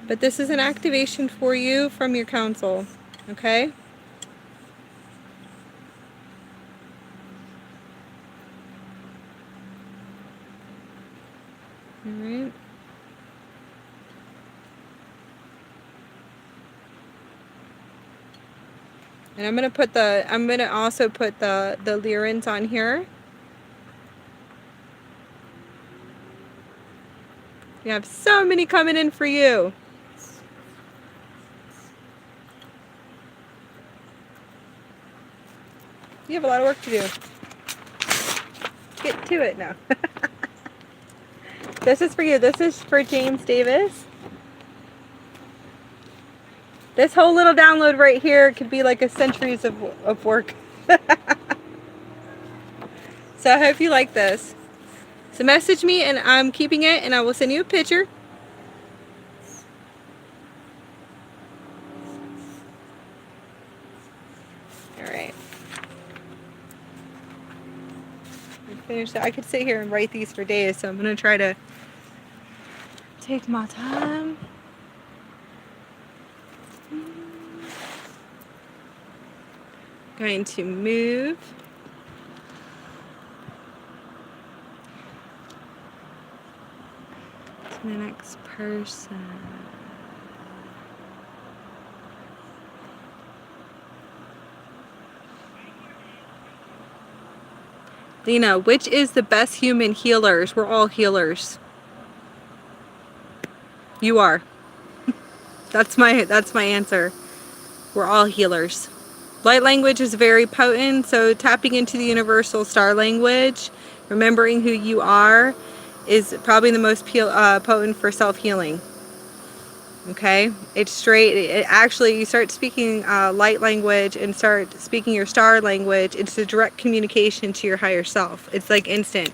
but this is an activation for you from your council, okay? All right. And I'm gonna also put the Lyrans on here. You have so many coming in for you. You have a lot of work to do. Get to it now. This is for you. This is for James Davis. This whole little download right here could be like a centuries of work. So I hope you like this. So message me and I'm keeping it, and I will send you a picture. All right. Finish. I could sit here and write these for days, so I'm going to try to take my time. Going to move to the next person. Lena, which is the best human healers? We're all healers. You are. That's my answer. We're all healers. Light language is very potent, so tapping into the universal star language, remembering who you are, is probably the most potent for self-healing. Okay? It's straight. Actually, you start speaking light language and start speaking your star language, it's a direct communication to your higher self. It's like instant.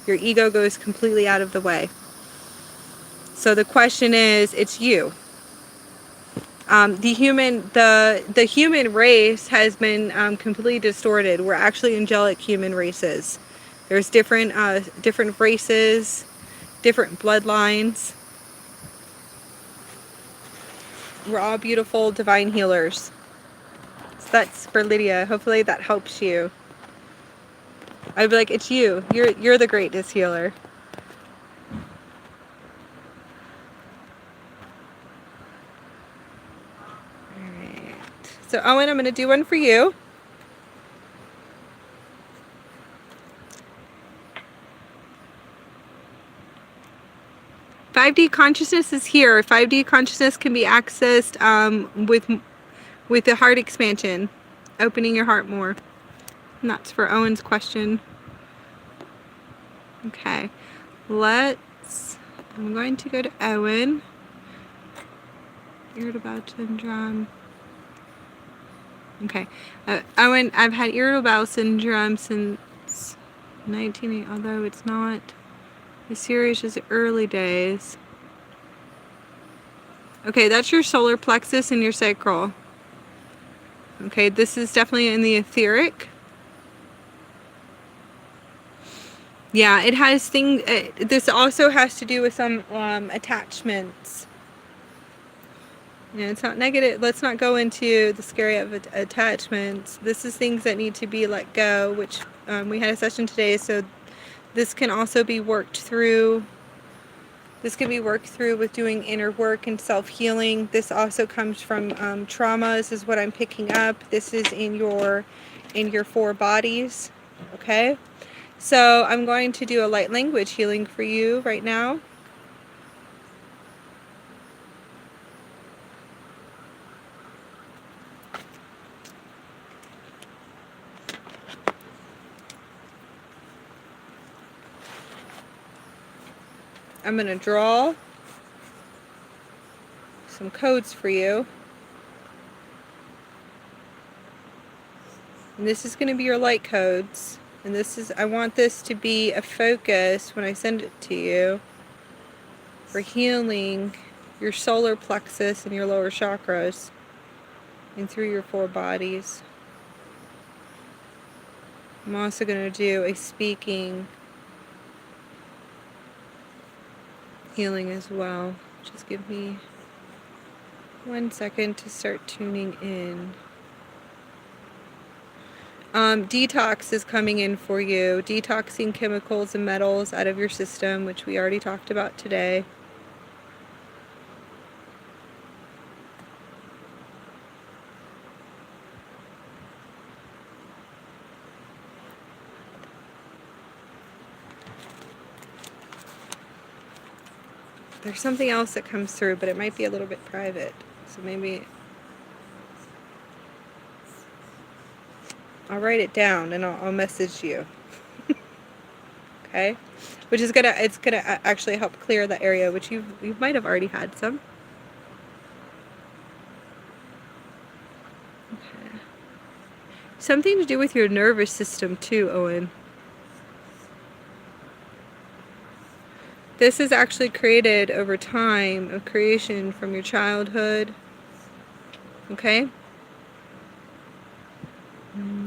Your ego goes completely out of the way. So the question is, it's you. The human race has been completely distorted. We're actually angelic human races. There's different races, different bloodlines. We're all beautiful divine healers. So that's for Lydia. Hopefully that helps you. I'd be like, it's you. You're the greatest healer. So Owen, I'm going to do one for you. "5D consciousness is here. 5D consciousness can be accessed with the heart expansion, opening your heart more." And that's for Owen's question. Okay, I'm going to go to Owen. Irritable syndrome. Okay, Owen, I've had irritable bowel syndrome since 1980, although it's not as serious as the early days. Okay, that's your solar plexus and your sacral. Okay, this is definitely in the etheric. Yeah, it has things. This also has to do with some attachments. Yeah, it's not negative. Let's not go into the scary of attachments. This is things that need to be let go, which we had a session today, so this can also be worked through. This can be worked through with doing inner work and self-healing. This also comes from traumas, is what I'm picking up. This is in your 4 bodies, okay? So I'm going to do a light language healing for you right now. I'm going to draw some codes for you. And this is going to be your light codes. And I want this to be a focus when I send it to you for healing your solar plexus and your lower chakras. and through your 4 bodies. I'm also going to do a speaking healing as well. Just give me 1 second to start tuning in. Detox is coming in for you. Detoxing chemicals and metals out of your system, which we already talked about today. There's something else that comes through, but it might be a little bit private. So maybe I'll write it down and I'll message you. Okay? Which is it's gonna actually help clear the area, which you might have already had some. Okay. Something to do with your nervous system too, Owen. This is actually created over time, of creation from your childhood. Okay?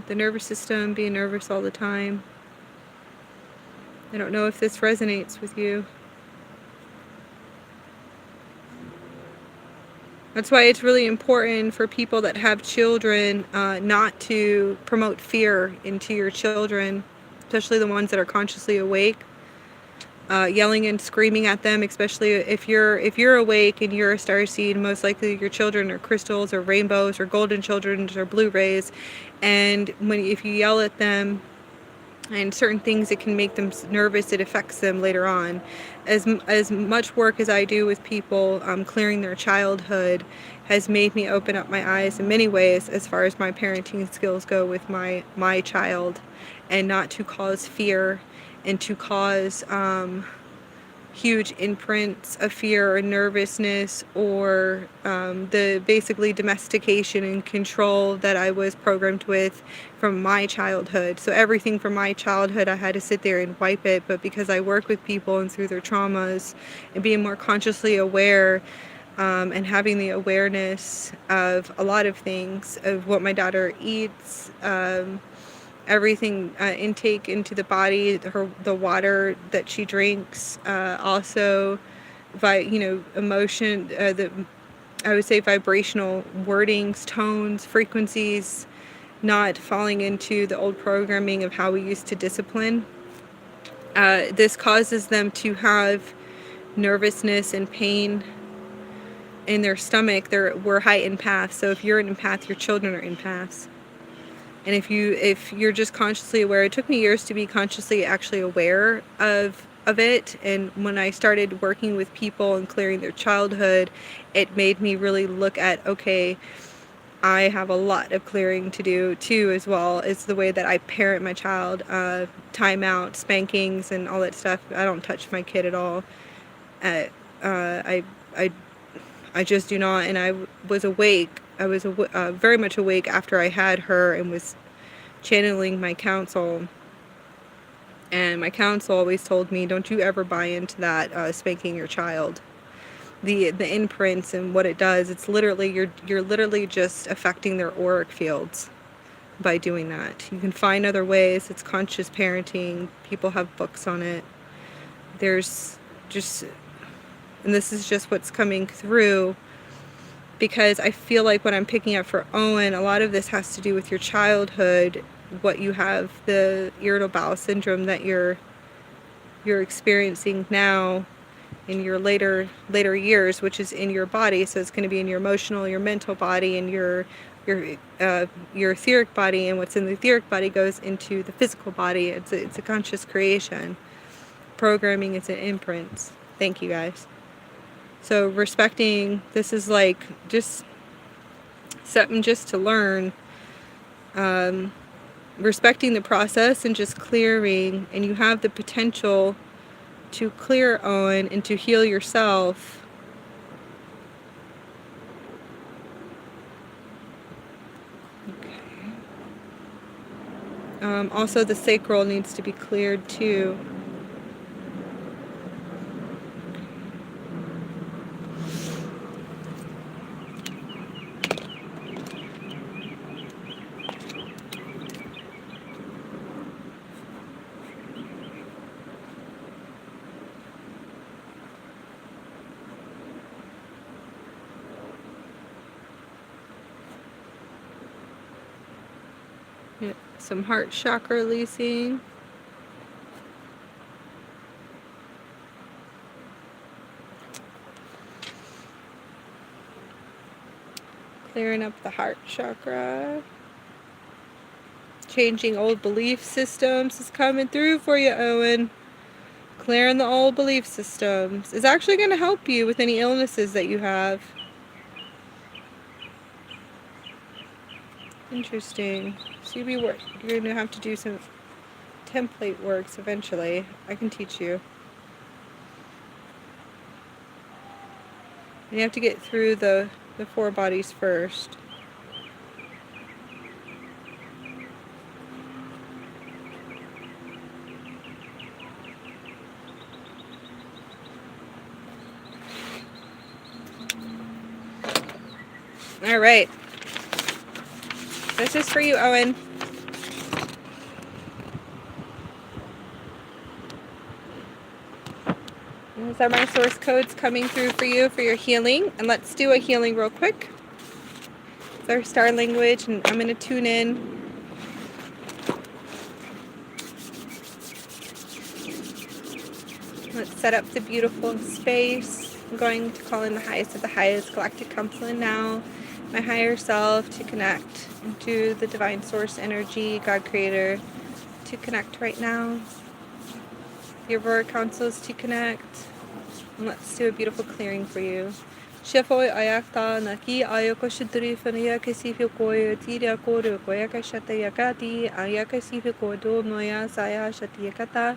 The nervous system, being nervous all the time. I don't know if this resonates with you. That's why it's really important for people that have children not to promote fear into your children, especially the ones that are consciously awake. Yelling and screaming at them, especially if you're awake and you're a starseed, most likely your children are crystals or rainbows or golden children or blue rays, and if you yell at them and certain things, it can make them nervous. It affects them later on. As much work as I do with people clearing their childhood has made me open up my eyes in many ways as far as my parenting skills go with my child, and not to cause fear and to cause huge imprints of fear or nervousness, or the basically domestication and control that I was programmed with from my childhood. So everything from my childhood, I had to sit there and wipe it, but because I work with people and through their traumas and being more consciously aware, and having the awareness of a lot of things, of what my daughter eats, everything, intake into the body, the water that she drinks, also emotion, I would say vibrational wordings, tones, frequencies, not falling into the old programming of how we used to discipline. This causes them to have nervousness and pain in their stomach. We're high empaths, so if you're an empath, your children are empaths. And if you're just consciously aware, it took me years to be consciously actually aware of it. And when I started working with people and clearing their childhood, it made me really look at, okay, I have a lot of clearing to do too, as well as the way that I parent my child, timeout, spankings, and all that stuff. I don't touch my kid at all. I just do not. And I was awake. I was very much awake after I had her and was channeling my counsel. And my counsel always told me, don't you ever buy into that spanking your child. The imprints and what it does, it's literally, you're literally just affecting their auric fields by doing that. You can find other ways. It's conscious parenting. People have books on it. There's just, and this is just what's coming through, because I feel like what I'm picking up for Owen, a lot of this has to do with your childhood, what you have, the irritable bowel syndrome that you're experiencing now in your later years, which is in your body. So it's going to be in your emotional, your mental body, and your etheric body, and what's in the etheric body goes into the physical body. It's a conscious creation. Programming, it's an imprints. Thank you guys. So respecting, this is like just something just to learn. Respecting the process and just clearing, and you have the potential to clear, Owen, and to heal yourself. Okay. Also, the sacral needs to be cleared too. Yeah, some heart chakra releasing. Clearing up the heart chakra. Changing old belief systems is coming through for you, Owen. Clearing the old belief systems is actually going to help you with any illnesses that you have. Interesting. So you're going to have to do some template works eventually. I can teach you. You have to get through the 4 bodies first. All right. This is for you, Owen. These are my source codes coming through for you for your healing. And let's do a healing real quick. It's our star language, and I'm going to tune in. Let's set up the beautiful space. I'm going to call in the highest of the highest galactic council now. My higher self to connect into the divine source energy, God creator, to connect right now. Your aurora councils to connect. And let's do a beautiful clearing for you. Shefoi ayakta naki ayoko shudri fania kesifio koyo tiria koru koyaka shatayakati ayaka sifio kodo noya saya shatiyakata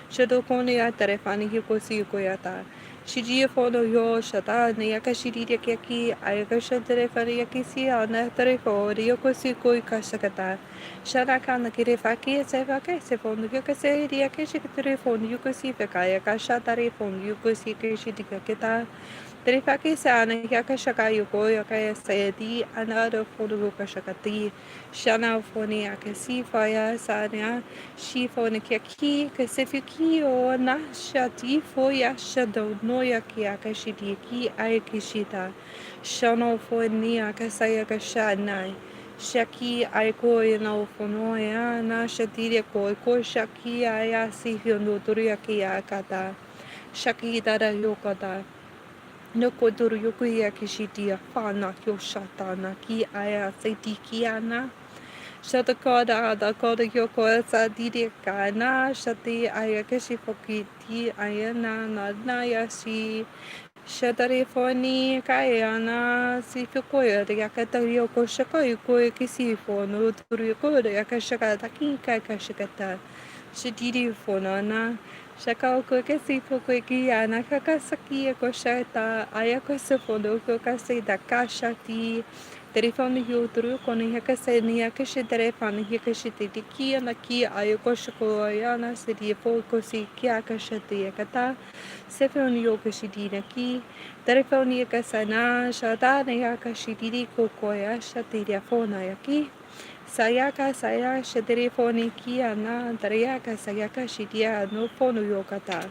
shado konya tarefani hikosi koyata. Shiji fono yo shata nayaka shiriya kyaki ayaka shatare fania kisi ana tarefo ryokosi koi kashakata. Shanaka nakire faki sevaka sefono yokase riaka shikatare fono yokosi fekaya kashatare fono yokosi kishidikaketa. Terifaki sana yaka shaka yuko yaka sayadi another fono yoka shakati. Shana foni yaka si faya sana shi foni kyaki kasifiki o na shati foya shado no yaki yaka shidiki ayakishita. Shano foni yaka sayaka shanai. Shaki aiko no fonoya na shatiri ko shaki aya si no duriaki yakata. Shaki dara yokata. No kodoro yokuya kishitia fana yoshatana ki aya setikiana. Shatakoda da koda yoko sa didikana shati aya kishifoki ti ayana na yashi. Shatare foni kayana si fukoya de yakata yoko shakoy ko kisifo no turiko de yakashaka taki kakashakata. Shadiri fonana. Shakaoko kasi fukuki ana kakasaki koshata ayako sefono kokase dakashati. Telefone yuturu koni hakase ni akashi telefone hikashi tiki anaki ayoko shakoyana sidi fokosi kiakashati yakata. Sefon yokoshidina ki. Telefone yakasana shata ne yakashidiri kokoya shatiria fona yaki. Sayaka saya shadere foni kia na darayaka sayaka shidia no fono yokata.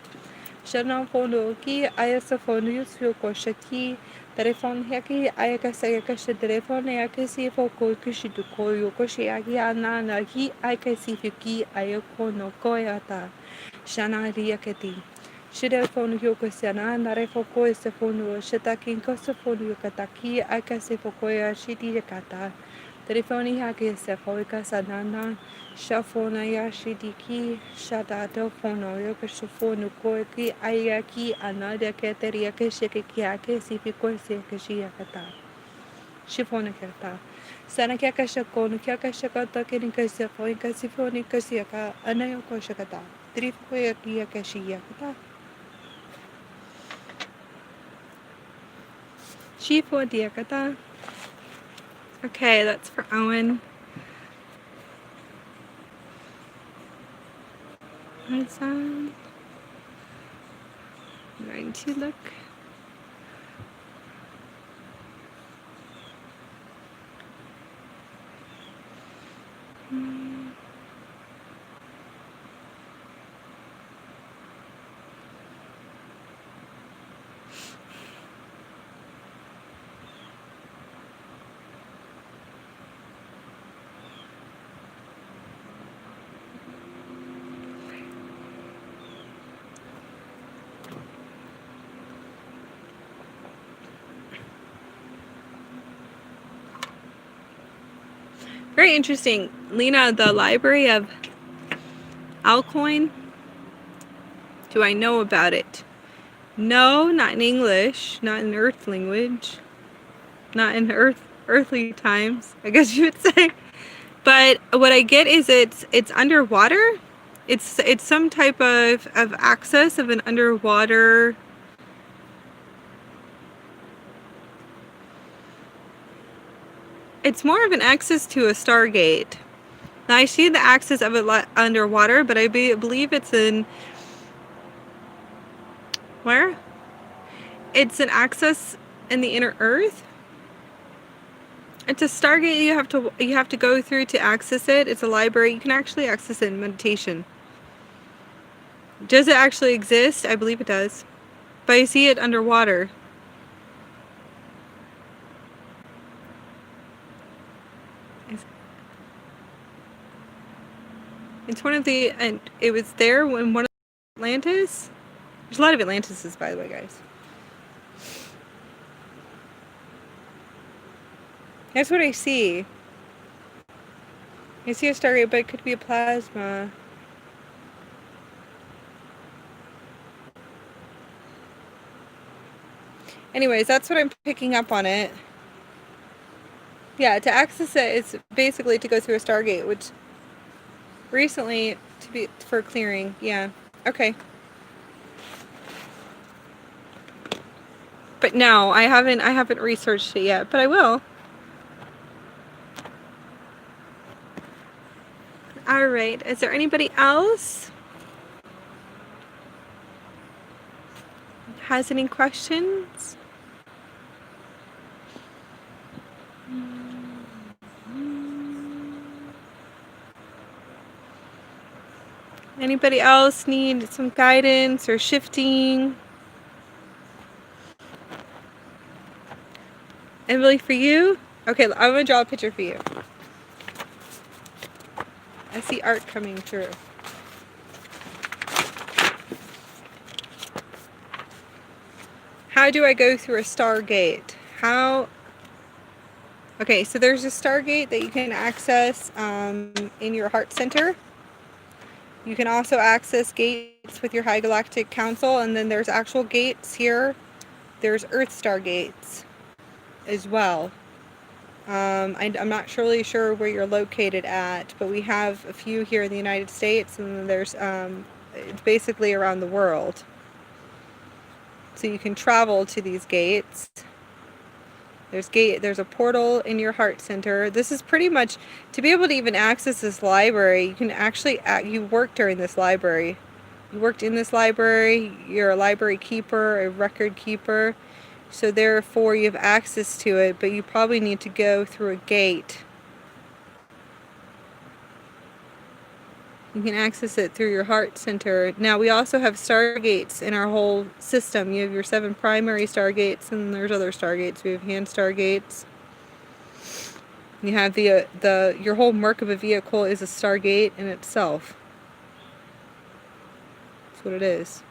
Shana fono ki ayasa fono yusuko shaki. Telefon haki ayaka sayaka shadere foni akasi foko kushidu koyo koshiaki anana hi akasi fiki ayako no koyata. Shana riaketi. Shida fono yokosana nare foko ese fono shitakin kosa fono yokataki akasi fokoya shidiakata. Telefoni haki sefoika sanana shafona yashidiki shadado fono yokashofono koiki ayaki anada keteria keshiki ake sifiko sekashiakata. Shifona kata. Sana kyakashakono kyakashakata kenika sefoika sifoni kasiaka anayoko shakata. Trifoyaki yakashiakata. Shifo diakata. Okay, that's for Owen. I'm going to look. Very interesting. Lena, the Library of Alcoin. Do I know about it? No, not in English, not in Earth language, not in earthly times, I guess you would say. But what I get is it's underwater. It's some type of access of an underwater. It's more of an access to a Stargate. Now I see the access of it underwater, but I believe it's in where? It's an access in the inner Earth. It's a Stargate you have to go through to access it. It's a library. You can actually access it in meditation. Does it actually exist? I believe it does. But I see it underwater. It's one of the, and it was there when one of Atlantis. There's a lot of Atlantises, by the way, guys. That's what I see. I see a Stargate, but it could be a plasma. Anyways, that's what I'm picking up on it. Yeah, to access it is basically to go through a Stargate, which recently for clearing. Yeah. Okay. But no, I haven't researched it yet, but I will. All right. Is there anybody else has any questions? Anybody else need some guidance or shifting? And really for you? Okay, I'm going to draw a picture for you. I see art coming through. How do I go through a Stargate? Okay, so there's a Stargate that you can access in your heart center. You can also access gates with your High Galactic Council, and then there's actual gates here. There's Earth Stargates as well. I'm not really sure where you're located at, but we have a few here in the United States, and then there's it's basically around the world. So you can travel to these gates. There's a portal in your heart center. This is pretty much to be able to even access this library. You can actually you work during this library. You worked in this library. You're a library keeper, a record keeper. So therefore you have access to it, but you probably need to go through a gate. You can access it through your heart center. Now we also have Stargates in our whole system. You have your 7 primary Stargates, and there's other Stargates. We have hand Stargates. You have your whole Merkaba vehicle is a Stargate in itself. That's what it is.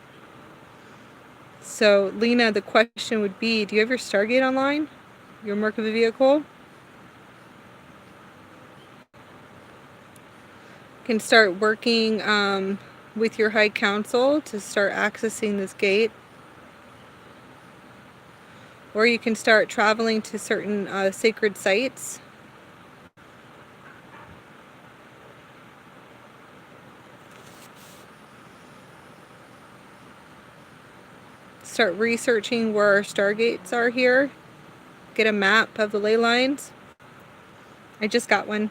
So, Lena, the question would be, do you have your Stargate online? Your Merkaba vehicle? You can start working with your High Council to start accessing this gate. Or you can start traveling to certain sacred sites. Start researching where our Stargates are here. Get a map of the ley lines. I just got one.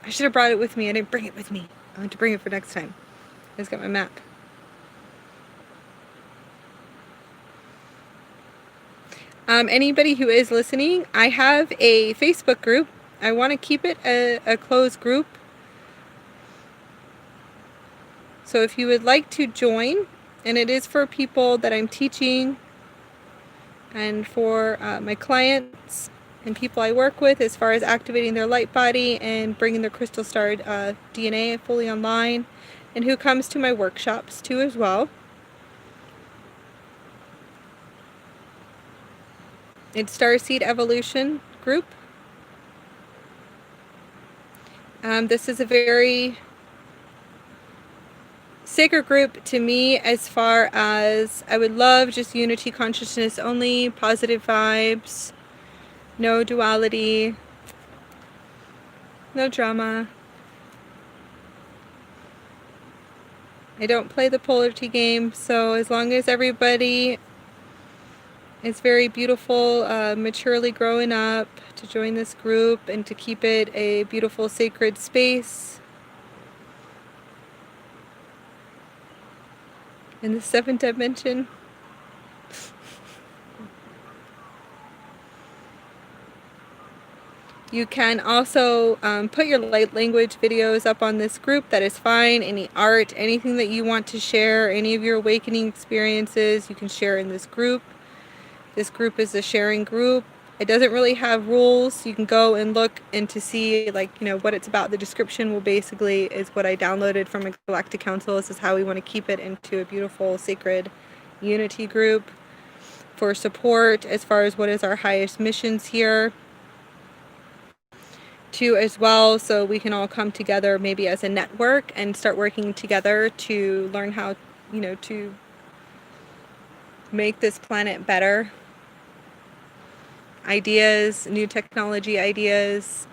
I should have brought it with me. I didn't bring it with me. I want to bring it for next time. I just got my map. Anybody who is listening, I have a Facebook group. I want to keep it a closed group. So if you would like to join, and it is for people that I'm teaching and for my clients and people I work with as far as activating their light body and bringing their crystal star DNA fully online, and who comes to my workshops too as well. It's Starseed Evolution Group. This is a very sacred group to me, as far as I would love just unity consciousness only, positive vibes, no duality, no drama. I don't play the polarity game, so as long as everybody is very beautiful, maturely growing up, to join this group and to keep it a beautiful sacred space in the 7th dimension. You can also put your light language videos up on this group. That is fine. Any art, anything that you want to share, any of your awakening experiences, you can share in this group. This group is a sharing group. It doesn't really have rules. You can go and look and to see, like, what it's about. The description will basically is what I downloaded from a Galactic Council. This is how we want to keep it into a beautiful sacred unity group for support as far as what is our highest missions here too, as well, so we can all come together maybe as a network and start working together to learn how, to make this planet better. Ideas, new technology ideas,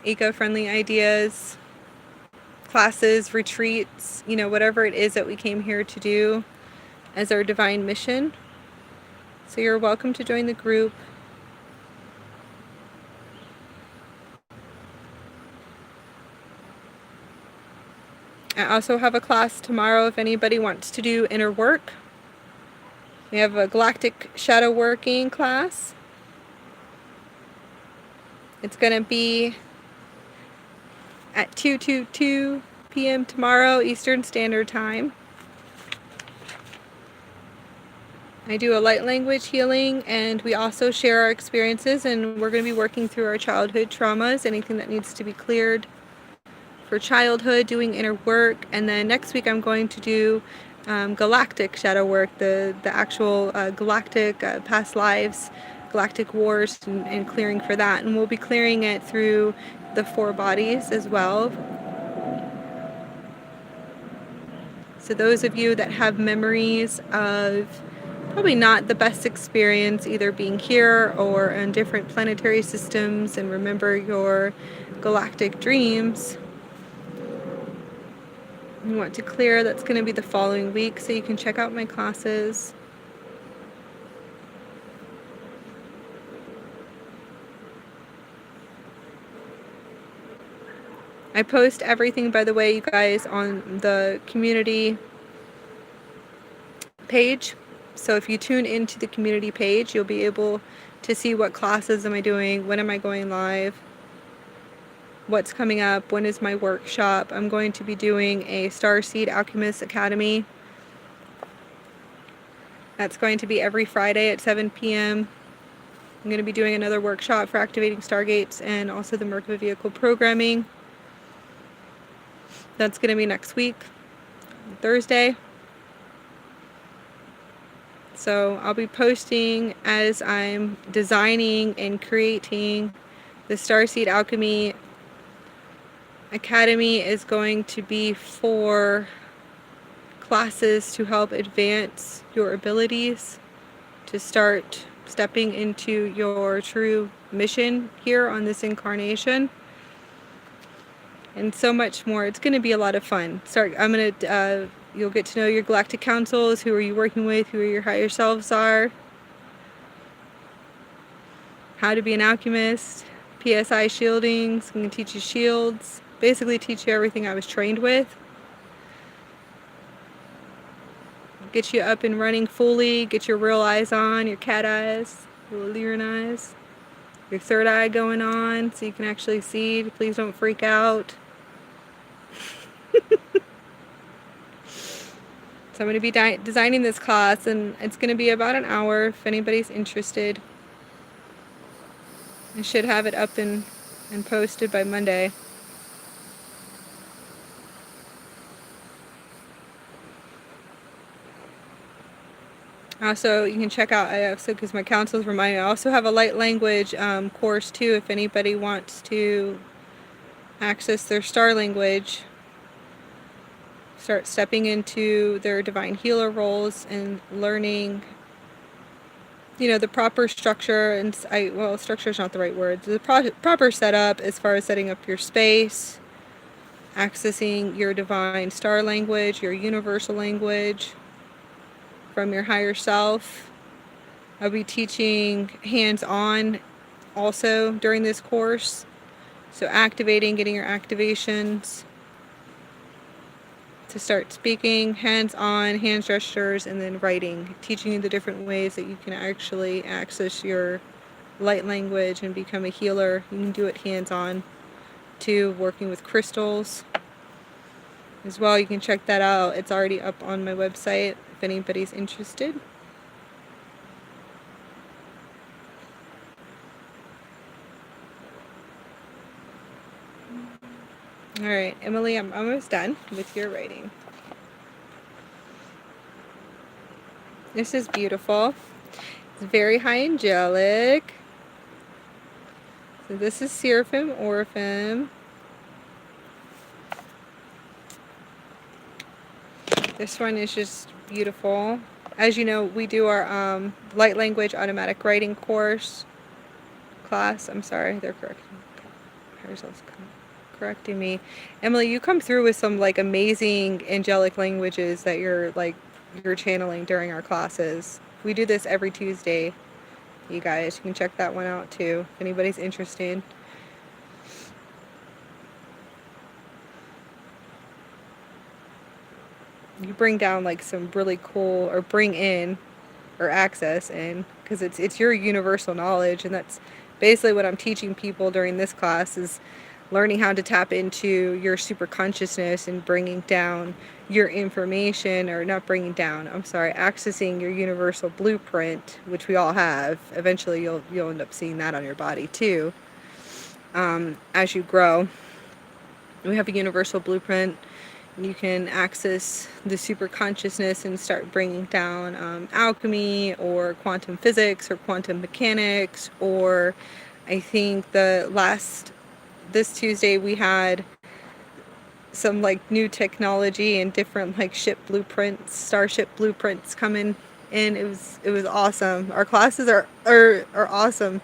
eco-friendly ideas, classes, retreats, whatever it is that we came here to do as our divine mission. So you're welcome to join the group. I also have a class tomorrow if anybody wants to do inner work. We have a galactic shadow working class. It's going to be at 2:22 p.m. tomorrow, Eastern Standard Time. I do a light language healing, and we also share our experiences, and we're going to be working through our childhood traumas, anything that needs to be cleared for childhood, doing inner work. And then next week I'm going to do galactic shadow work, the actual galactic past lives, galactic wars, and clearing for that. And we'll be clearing it through the 4 bodies as well. So those of you that have memories of probably not the best experience, either being here or in different planetary systems, and remember your galactic dreams, you want to clear, that's going to be the following week, so you can check out my classes. I post everything, by the way, you guys, on the community page. So if you tune into the community page, you'll be able to see what classes am I doing, when am I going live, what's coming up, when is my workshop. I'm going to be doing a Starseed Alchemist Academy. That's going to be every Friday at 7 p.m. I'm going to be doing another workshop for activating stargates and also the Merkaba vehicle programming. That's going to be next week, Thursday. So I'll be posting as I'm designing and creating the Starseed Alchemy Academy. Is going to be for classes to help advance your abilities to start stepping into your true mission here on this incarnation, and so much more. It's going to be a lot of fun. You'll get to know your galactic councils, who are you working with, who your higher selves are, how to be an alchemist, PSI shieldings. I'm going to teach you shields, basically teach you everything I was trained with. Get you up and running fully, get your real eyes on, your cat eyes, your Lyran eyes, your third eye going on so you can actually see. Please don't freak out. So I'm going to be designing this class, and it's going to be about an hour if anybody's interested. I should have it up and posted by Monday. Also, you can check out, I also, because my counselors remind me, I also have a light language course too, if anybody wants to access their star language, start stepping into their divine healer roles and learning, you know, the proper structure. And well, structure is not the right word. The proper setup as far as setting up your space, accessing your divine star language, your universal language from your higher self. I'll be teaching hands-on also during this course. So activating, getting your activations to start speaking, hands-on, hand gestures, and then writing, teaching you the different ways that you can actually access your light language and become a healer. You can do it hands-on too, working with crystals as well. You can check that out. It's already up on my website if anybody's interested. Alright, Emily, I'm almost done with your writing. This is beautiful. It's very high angelic. So this is Seraphim Orphan. This one is just beautiful. As you know, we do our light language automatic writing course class. I'm sorry, they're correcting me. Emily, you come through with some like amazing angelic languages that you're channeling during our classes. We do this every Tuesday, you guys. You can check that one out too if anybody's interested. You bring down like some really cool, or bring in, or access in, because it's your universal knowledge, and that's basically what I'm teaching people during this class, is learning how to tap into your super consciousness and bringing down your information, or not bringing down, I'm sorry, accessing your universal blueprint, which we all have. Eventually you'll end up seeing that on your body too, as you grow. We have a universal blueprint. You can access the super consciousness and start bringing down alchemy, or quantum physics, or quantum mechanics, or I think this Tuesday we had some like new technology and different like ship blueprints, starship blueprints coming in. It was awesome. Our classes are awesome.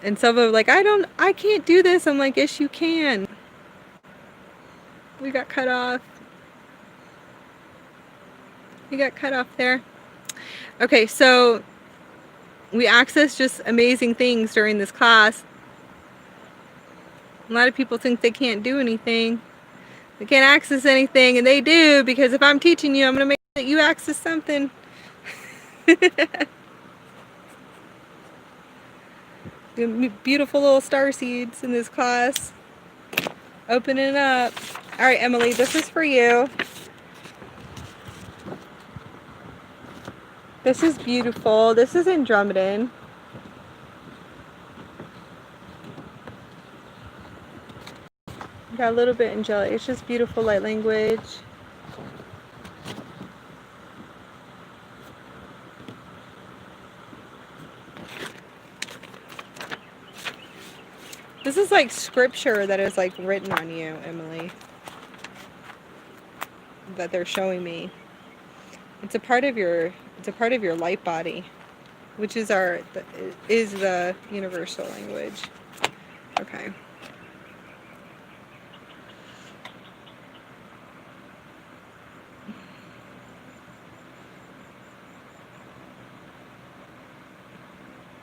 And some of like, I can't do this. I'm like, yes you can. We got cut off. We got cut off there. Okay, so we access just amazing things during this class. A lot of people think they can't do anything. They can't access anything, and they do, because if I'm teaching you, I'm going to make sure that you access something. Beautiful little star seeds in this class. Opening up. Alright, Emily, this is for you. This is beautiful. This is Andromedan. Got a little bit angelic. It's just beautiful light language. This is like scripture that is like written on you, Emily, that they're showing me. It's a part of your light body, which is the universal language. Okay.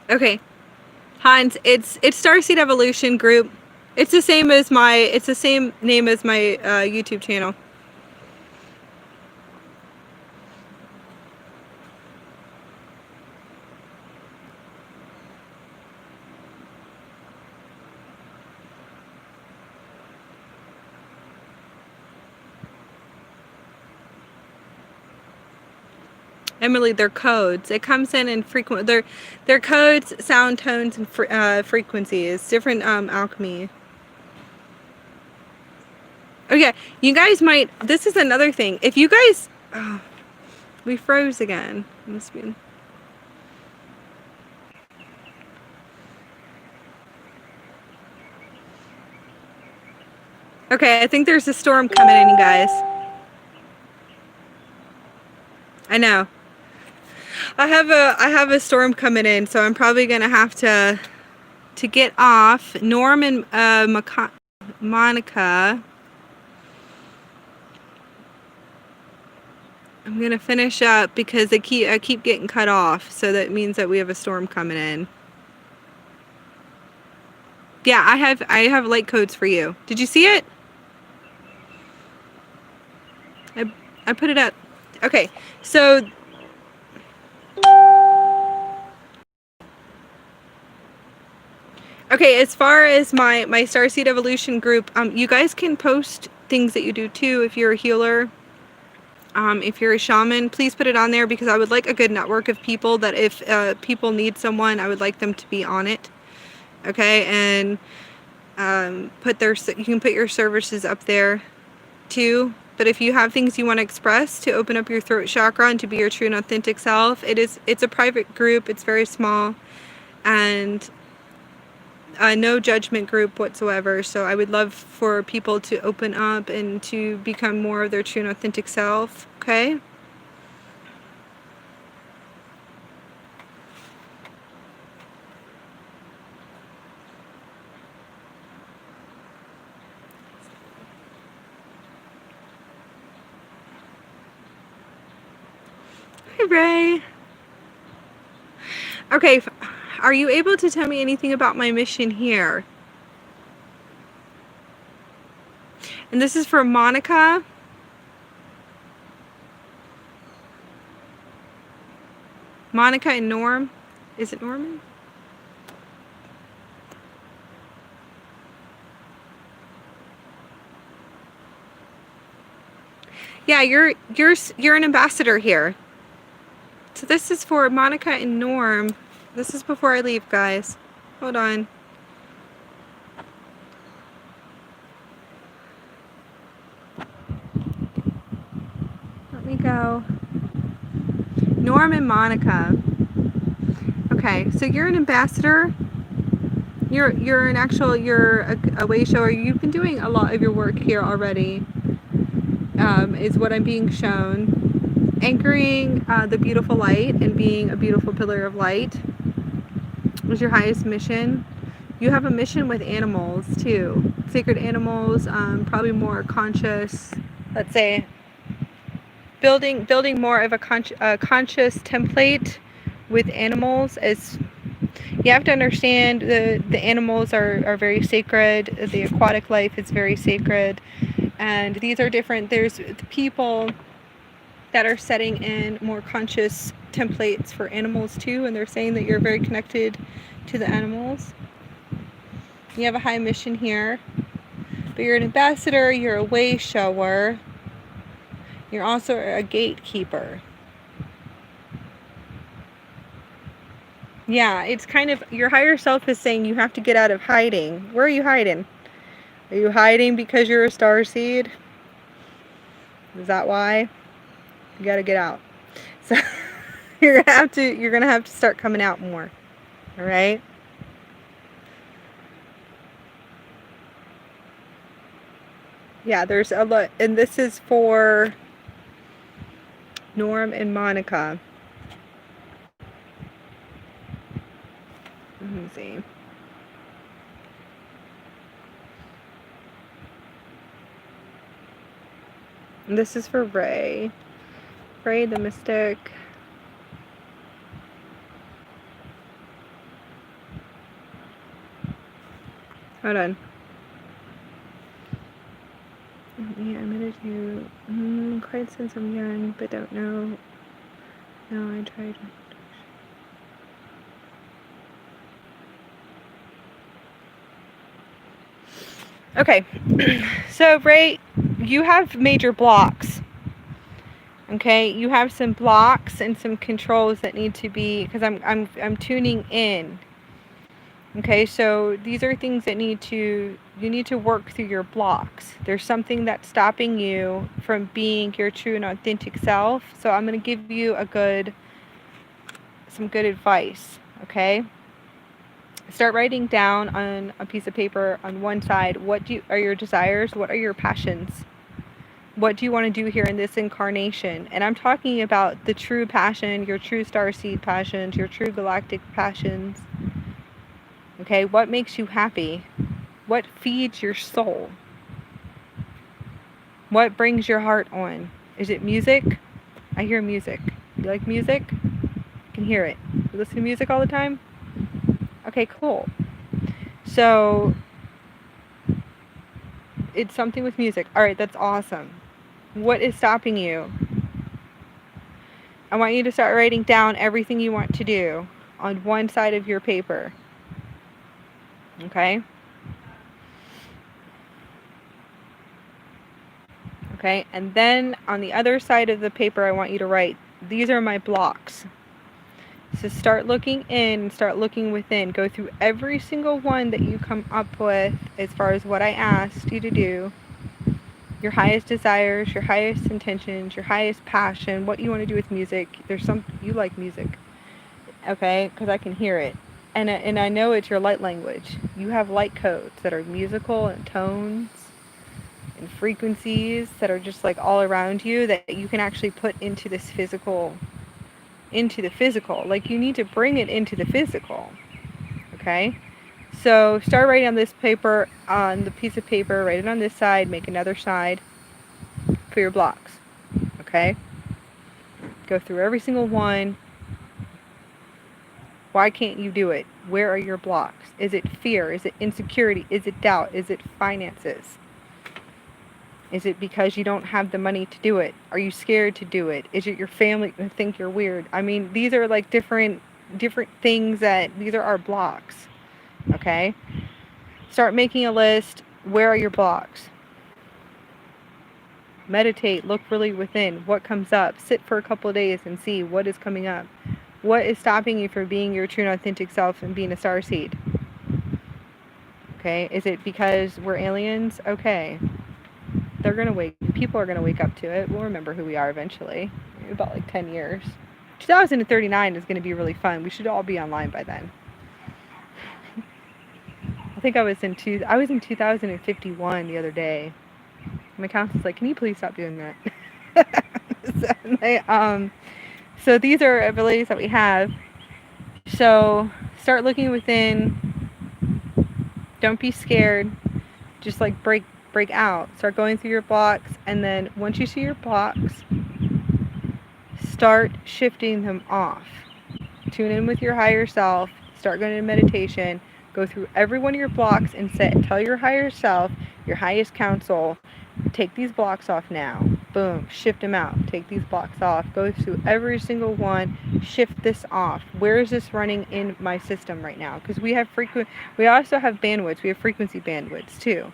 Okay. Hans, it's Starseed Evolution Group. It's the same name as my YouTube channel. Emily, they're codes. It comes in frequent. They're codes, sound tones, and frequencies. Different alchemy. Oh yeah, you guys might. This is another thing. If you guys, We froze again. Must be. Okay, I think there's a storm coming in, you guys. I know. I have a storm coming in, so I'm probably gonna have to get off. Norm and Monica. I'm gonna finish up because I keep getting cut off, so that means that we have a storm coming in. Yeah, I have light codes for you. Did you see it? I put it up. Okay, so okay, as far as my Starseed Evolution group, you guys can post things that you do too if you're a healer. If you're a shaman, please put it on there because I would like a good network of people that if people need someone, I would like them to be on it. Okay, and you can put your services up there too. But if you have things you want to express to open up your throat chakra and to be your true and authentic self, it's a private group. It's very small, and no judgment group whatsoever. So I would love for people to open up and to become more of their true and authentic self. Okay. Hi, Ray. Okay, are you able to tell me anything about my mission here? And this is for Monica. Monica and Norm. Is it Norman? Yeah, you're an ambassador here. So this is for Monica and Norm. This is before I leave, guys. Hold on. Let me go. Norm and Monica. Okay, so you're an ambassador. You're a way shower. You've been doing a lot of your work here already. Is what I'm being shown. Anchoring the beautiful light and being a beautiful pillar of light was your highest mission. You have a mission with animals too. Sacred animals, probably more conscious, let's say, building more of a conscious template with animals. As you have to understand, the animals are very sacred. The aquatic life is very sacred, and these are different. There's people that are setting in more conscious templates for animals too, and they're saying that you're very connected to the animals. You have a high mission here, but you're an ambassador, you're a way shower, you're also a gatekeeper. Yeah, it's kind of, your higher self is saying you have to get out of hiding. Where are you hiding? Are you hiding because you're a starseed? Is that why? You gotta get out. So you're gonna have to start coming out more. All right? Yeah, there's a lot, and this is for Norm and Monica. Let me see. And this is for Ray. Ray the Mystic. Hold on. Yeah, I'm gonna do quite since I'm young, but don't know. No, I tried. Okay, so Ray, you have major blocks. Okay, you have some blocks and some controls that need to be, because I'm tuning in. Okay, so these are things that you need to work through your blocks. There's something that's stopping you from being your true and authentic self. So I'm going to give you some good advice, okay? Start writing down on a piece of paper on one side are your desires, what are your passions? What do you want to do here in this incarnation? And I'm talking about the true passion, your true starseed passions, your true galactic passions. Okay, what makes you happy? What feeds your soul? What brings your heart on? Is it music? I hear music. You like music? I can hear it. You listen to music all the time? Okay, cool. So, it's something with music. Alright, that's awesome. What is stopping you? I want you to start writing down everything you want to do on one side of your paper. Okay? Okay, and then on the other side of the paper, I want you to write, these are my blocks. So start looking in, start looking within. Go through every single one that you come up with as far as what I asked you to do. Your highest desires, your highest intentions, your highest passion, what you want to do with music. You like music, okay? Because I can hear it. And I know it's your light language. You have light codes that are musical and tones and frequencies that are just like all around you that you can actually put into the physical. Like you need to bring it into the physical. Okay? So start writing on this paper, on the piece of paper, write it on this side, make another side for your blocks. Okay? Go through every single one. Why can't you do it? Where are your blocks? Is it fear? Is it insecurity? Is it doubt? Is it finances? Is it because you don't have the money to do it? Are you scared to do it? Is it your family who think you're weird? I mean, these are like different things these are our blocks. Okay? Start making a list. Where are your blocks? Meditate, look really within. What comes up? Sit for a couple of days and see what is coming up. What is stopping you from being your true and authentic self and being a starseed? Okay? Is it because we're aliens? Okay. People are gonna wake up to it. We'll remember who we are eventually. About like 10 years. 2039 is gonna be really fun. We should all be online by then. I think I was in 2051 the other day. My counselor's like, can you please stop doing that? So these are abilities that we have. So start looking within. Don't be scared. Just like break out. Start going through your blocks, and then once you see your blocks, start shifting them off. Tune in with your higher self. Start going into meditation. Go through every one of your blocks and tell your higher self, your highest counsel, take these blocks off now. Boom, shift them out. Take these blocks off. Go through every single one. Shift this off. Where is this running in my system right now? Because we also have bandwidths. We have frequency bandwidths too.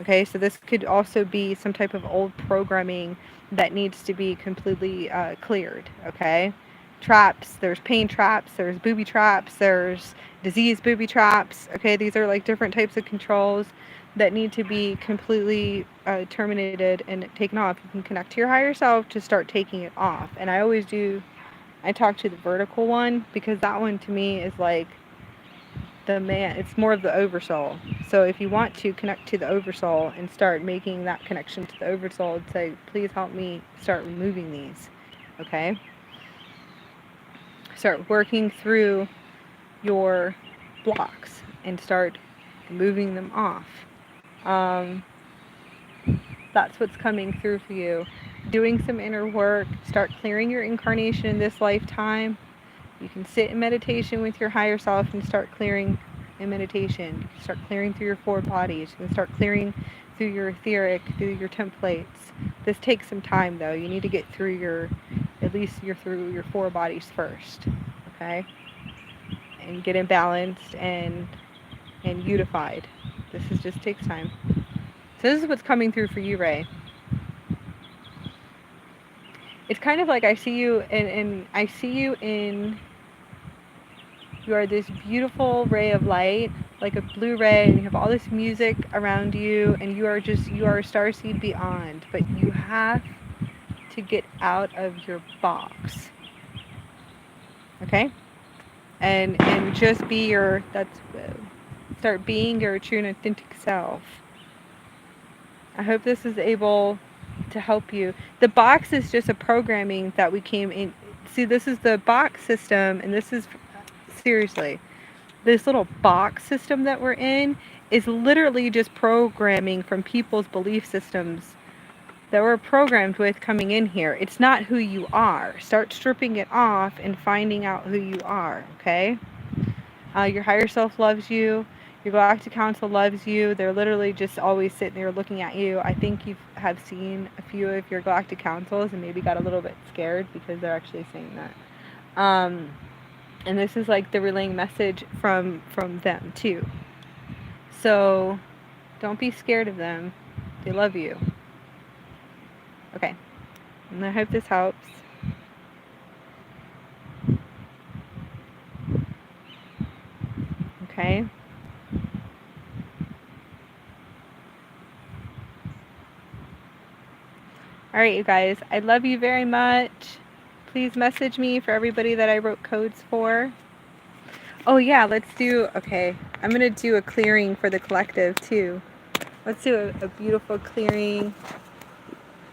Okay, so this could also be some type of old programming that needs to be completely cleared. Okay, traps. There's pain traps. There's booby traps. There's disease booby traps. Okay, these are like different types of controls that need to be completely terminated and taken off. You can connect to your higher self to start taking it off. And I talk to the vertical one because that one to me is like it's more of the oversoul. So if you want to connect to the oversoul and start making that connection to the oversoul and say, please help me start removing these. Okay? Start working through your blocks and start moving them off. That's what's coming through for you. Doing some inner work, start clearing your incarnation in this lifetime. You can sit in meditation with your higher self and start clearing in meditation. You can start clearing through your 4 bodies. You can start clearing through your etheric, through your templates. This takes some time though. You need to get through through your 4 bodies first. Okay? And get imbalanced and unified. Just takes time. So this is what's coming through for you, Ray. It's kind of like I see you in You are this beautiful ray of light, like a blue ray, and you have all this music around you, and you are a starseed beyond. But you have to get out of your box, okay? And just be your, start being your true and authentic self. I hope this is able to help you. The box is just a programming that we came in. See, this is the box system, and this is, seriously, this little box system that we're in is literally just programming from people's belief systems that we're programmed with coming in here. It's not who you are. Start stripping it off and finding out who you are, okay? Your higher self loves you. Your galactic council loves you. They're literally just always sitting there looking at you. I think you have seen a few of your galactic councils and maybe got a little bit scared because they're actually saying that. And this is like the relaying message from them too. So don't be scared of them. They love you. Okay. And I hope this helps. Okay. All right, you guys. I love you very much. Please message me for everybody that I wrote codes for. Oh yeah, let's do, okay. I'm going to do a clearing for the collective too. Let's do a beautiful clearing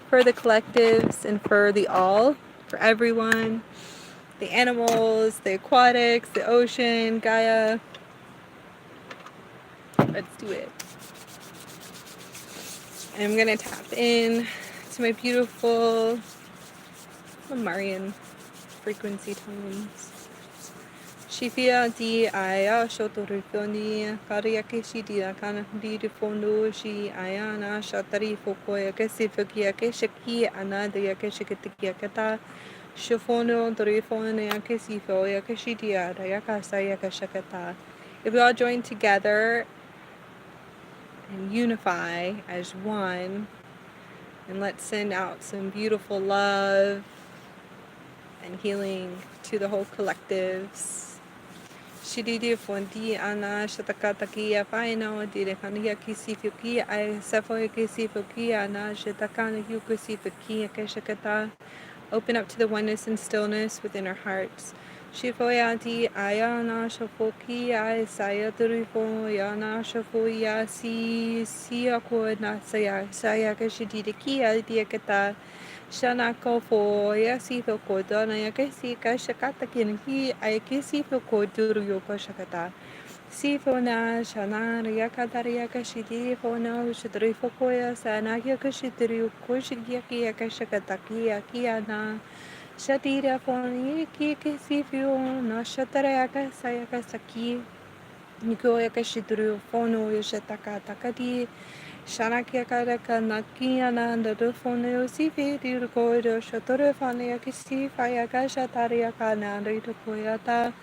for the collectives and for the all, for everyone. The animals, the aquatics, the ocean, Gaia. Let's do it. And I'm going to tap in to my beautiful Marian frequency tones. Shifia di aya shotorifoni kariakeshi di akana di fondo shi ayana shatari fokoya kesifukia keshaki anadaya keshikitikia kata shifono dorifone akesifo yakeshidia dayakasa yakashakata. If we all join together and unify as one, and let's send out some beautiful love and healing to the whole collectives. Shiridi fondi ana shatakataki afaino direkania kisifuki I safo kisifuki ana shatakana yukisifuki akashakata. Open up to the oneness and stillness within our hearts. Shifoyati ayana shafoki I sayaturifo yana shafoya si siako nasaya sayakashidiki diakata. Shanako for Yasifa Kodana Yakasika Shakata Kinki Aikisifa Koduru Yoko Shakata. Sifona Shana Yakatariaka Shidi Fono Shidrifo Koya Sanaka Shidru Koshiaki Yakashakataki Akiana Shatira Foni Kikisifio Nashataraka Sayaka Saki Nikoyaka Shidru Fono Yoshataka Takadi. Shanakia Karaka Nakiana and the Dufono Sifi Dirkoido Shatorefania Kisi Fayaka Shatariaka Nanda Koyata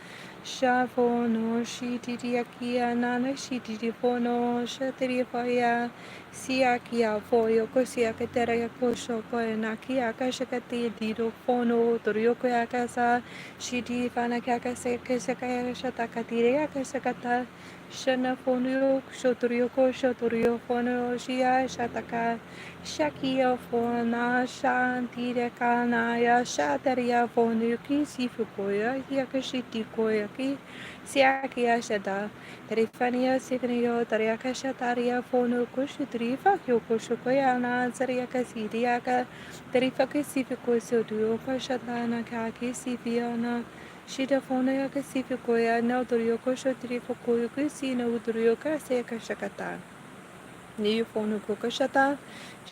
Shafono Shitiakia Nana Shitifono Shatirifaya Siakia Foyo Kosiaka Terayako Koyanakia Kashakati Didofono Toriokoyakasa Shiti Fanakaka Sekasaka Shatakatiria Kasakata Shana Fonio Shotorioko Shotorio Fono Shia Shataka Shakia Fona Shantira Kanaya Shataria Fonioki Sifukoya Yakashiti Koyaki Siakia Shada Terifania Signio Tariaka Shataria Fono Kushudrifa Yoko Shokoyana Zariaka Siriaka Terifaka Sifuko Sotuoko Shatana Kaki Sifiana Shida Fonaya Kasifikoya, no Dorioko Shotrifokoyo Kusi, no Dorioka Seka Shakata. Niufono Kokashata,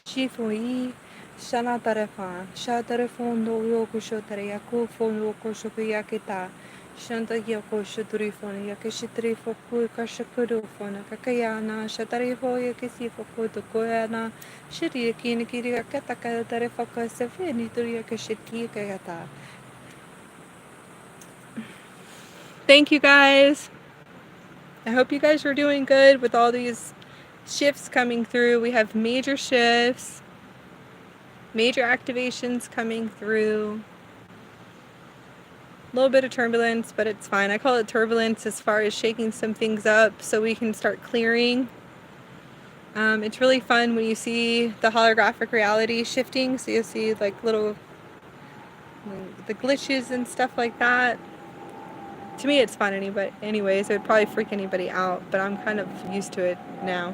Shifoi, Shana Tarefa, Shatarefondo Yoko Shotariako, Fono Koshokuyakita, Shanta Yoko Shotrifon, Yakashitrifoku, Kashakudofona, Kakayana, Shatarifo Yakisifoko, Koyana, Shiriki, Nikiria Kataka, Tarefaka, Sefini, Doriakashiki Kayata. Thank you guys. I hope you guys are doing good with all these shifts coming through. We have major shifts, major activations coming through. A little bit of turbulence, but it's fine. I call it turbulence as far as shaking some things up so we can start clearing. It's really fun when you see the holographic reality shifting, so you'll see like little the glitches and stuff like that. To me it's fun anyways. It would probably freak anybody out, but I'm kind of used to it now.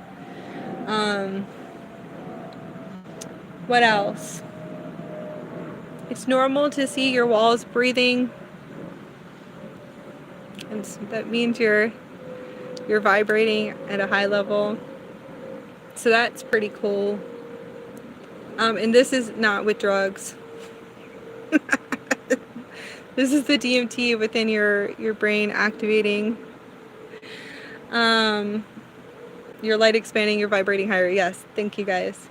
What else? It's normal to see your walls breathing, and that means you're vibrating at a high level. So that's pretty cool. And this is not with drugs. This is the DMT within your brain activating. Your light expanding, you're vibrating higher. Yes, thank you guys.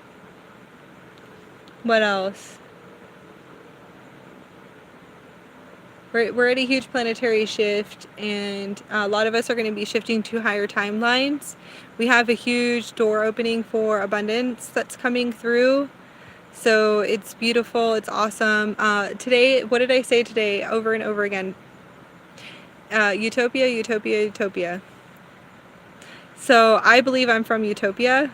What else? We're at a huge planetary shift, and a lot of us are going to be shifting to higher timelines. We have a huge door opening for abundance that's coming through. So it's beautiful. It's awesome. Today, what did I say today over and over again? Utopia, utopia, utopia. So I believe I'm from utopia.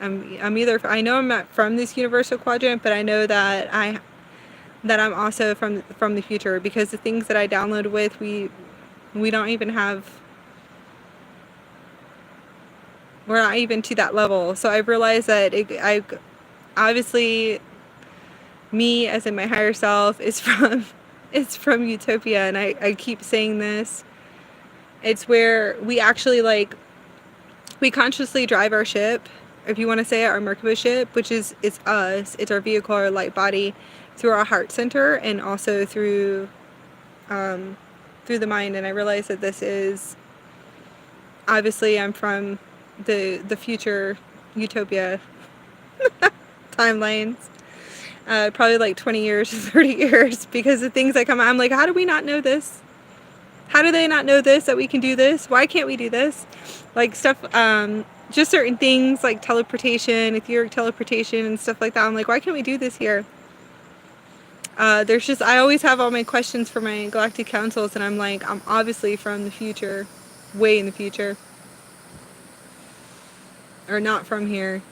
I'm either, I know I'm not from this universal quadrant, but I know that I'm also from the future, because the things that I download with, we don't even have, we're not even to that level. So I've realized that I obviously, me as in my higher self is from utopia, and I keep saying this. It's where we actually we consciously drive our ship, if you want to say it, our Merkaba ship, which is, it's us, it's our vehicle, our light body, through our heart center, and also through the mind. And I realize that this is, obviously I'm from the future utopia timelines, probably like 20 years, 30 years, because the things that come out, I'm like, how do we not know this? How do they not know this, that we can do this? Why can't we do this? Like stuff, just certain things like teleportation, etheric teleportation and stuff like that. I'm like, why can't we do this here? There's just, I always have all my questions for my galactic councils, and I'm like, I'm obviously from the future, way in the future. Or not from here.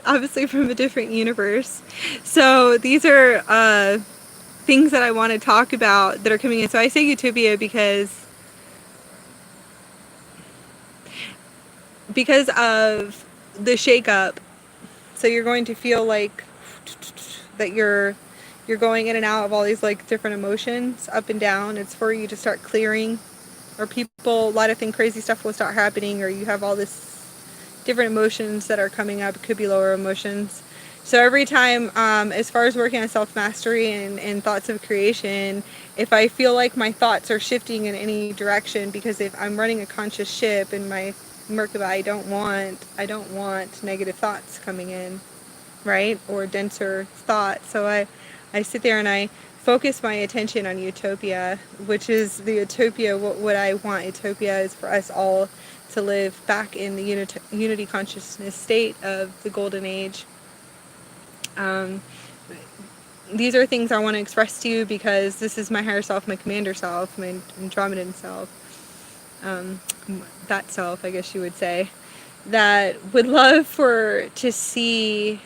Obviously from a different universe. So these are things that I want to talk about that are coming in. So I say utopia because of the shake-up. So you're going to feel like that you're going in and out of all these like different emotions, up and down. It's for you to start clearing, or people, a lot of crazy stuff will start happening, or you have all this different emotions that are coming up. It could be lower emotions. So every time, as far as working on self-mastery and thoughts of creation, if I feel like my thoughts are shifting in any direction, because if I'm running a conscious ship in my Merkaba, I don't want negative thoughts coming in, right? Or denser thoughts. So I sit there and I focus my attention on utopia, which is the utopia. What I want utopia is for us all to live back in the unity consciousness state of the golden age. These are things I want to express to you, because this is my higher self, my commander self, my Andromedan self, that self, I guess you would say, that would love to see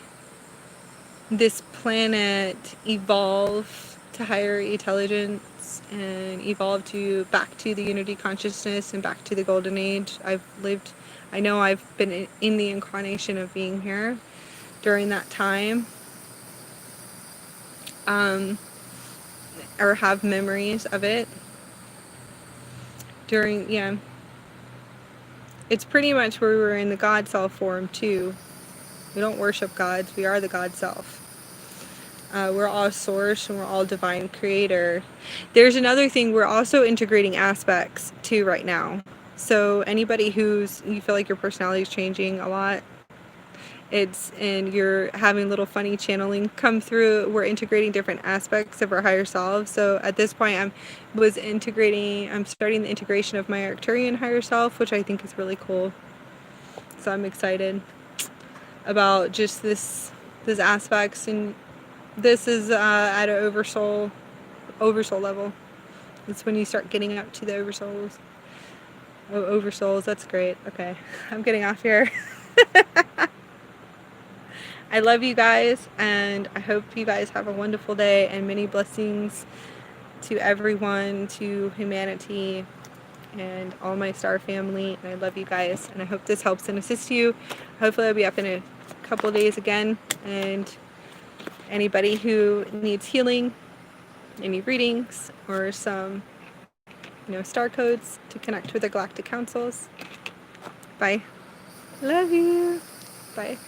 this planet evolve to higher intelligence and evolve back to the unity consciousness and back to the golden age. I know I've been in the incarnation of being here during that time, or have memories of it during, yeah. It's pretty much where we were in the God self form too. We don't worship gods, we are the God self. We're all source, and we're all divine creator. There's another thing, we're also integrating aspects too right now. So anybody you feel like your personality is changing a lot, and you're having little funny channeling come through, we're integrating different aspects of our higher self. So at this point I'm starting the integration of my Arcturian higher self, which I think is really cool. So I'm excited about just this aspects, and this is at an oversoul oversoul level. That's when you start getting up to the oversouls. Oh, oversouls, that's great. Okay, I'm getting off here. I love you guys, and I hope you guys have a wonderful day, and many blessings to everyone, to humanity, and all my star family. And I love you guys, and I hope this helps and assists you. Hopefully I'll be up in a couple days again, and anybody who needs healing, any readings, or some star codes to connect with the galactic councils. Bye. Love you. Bye.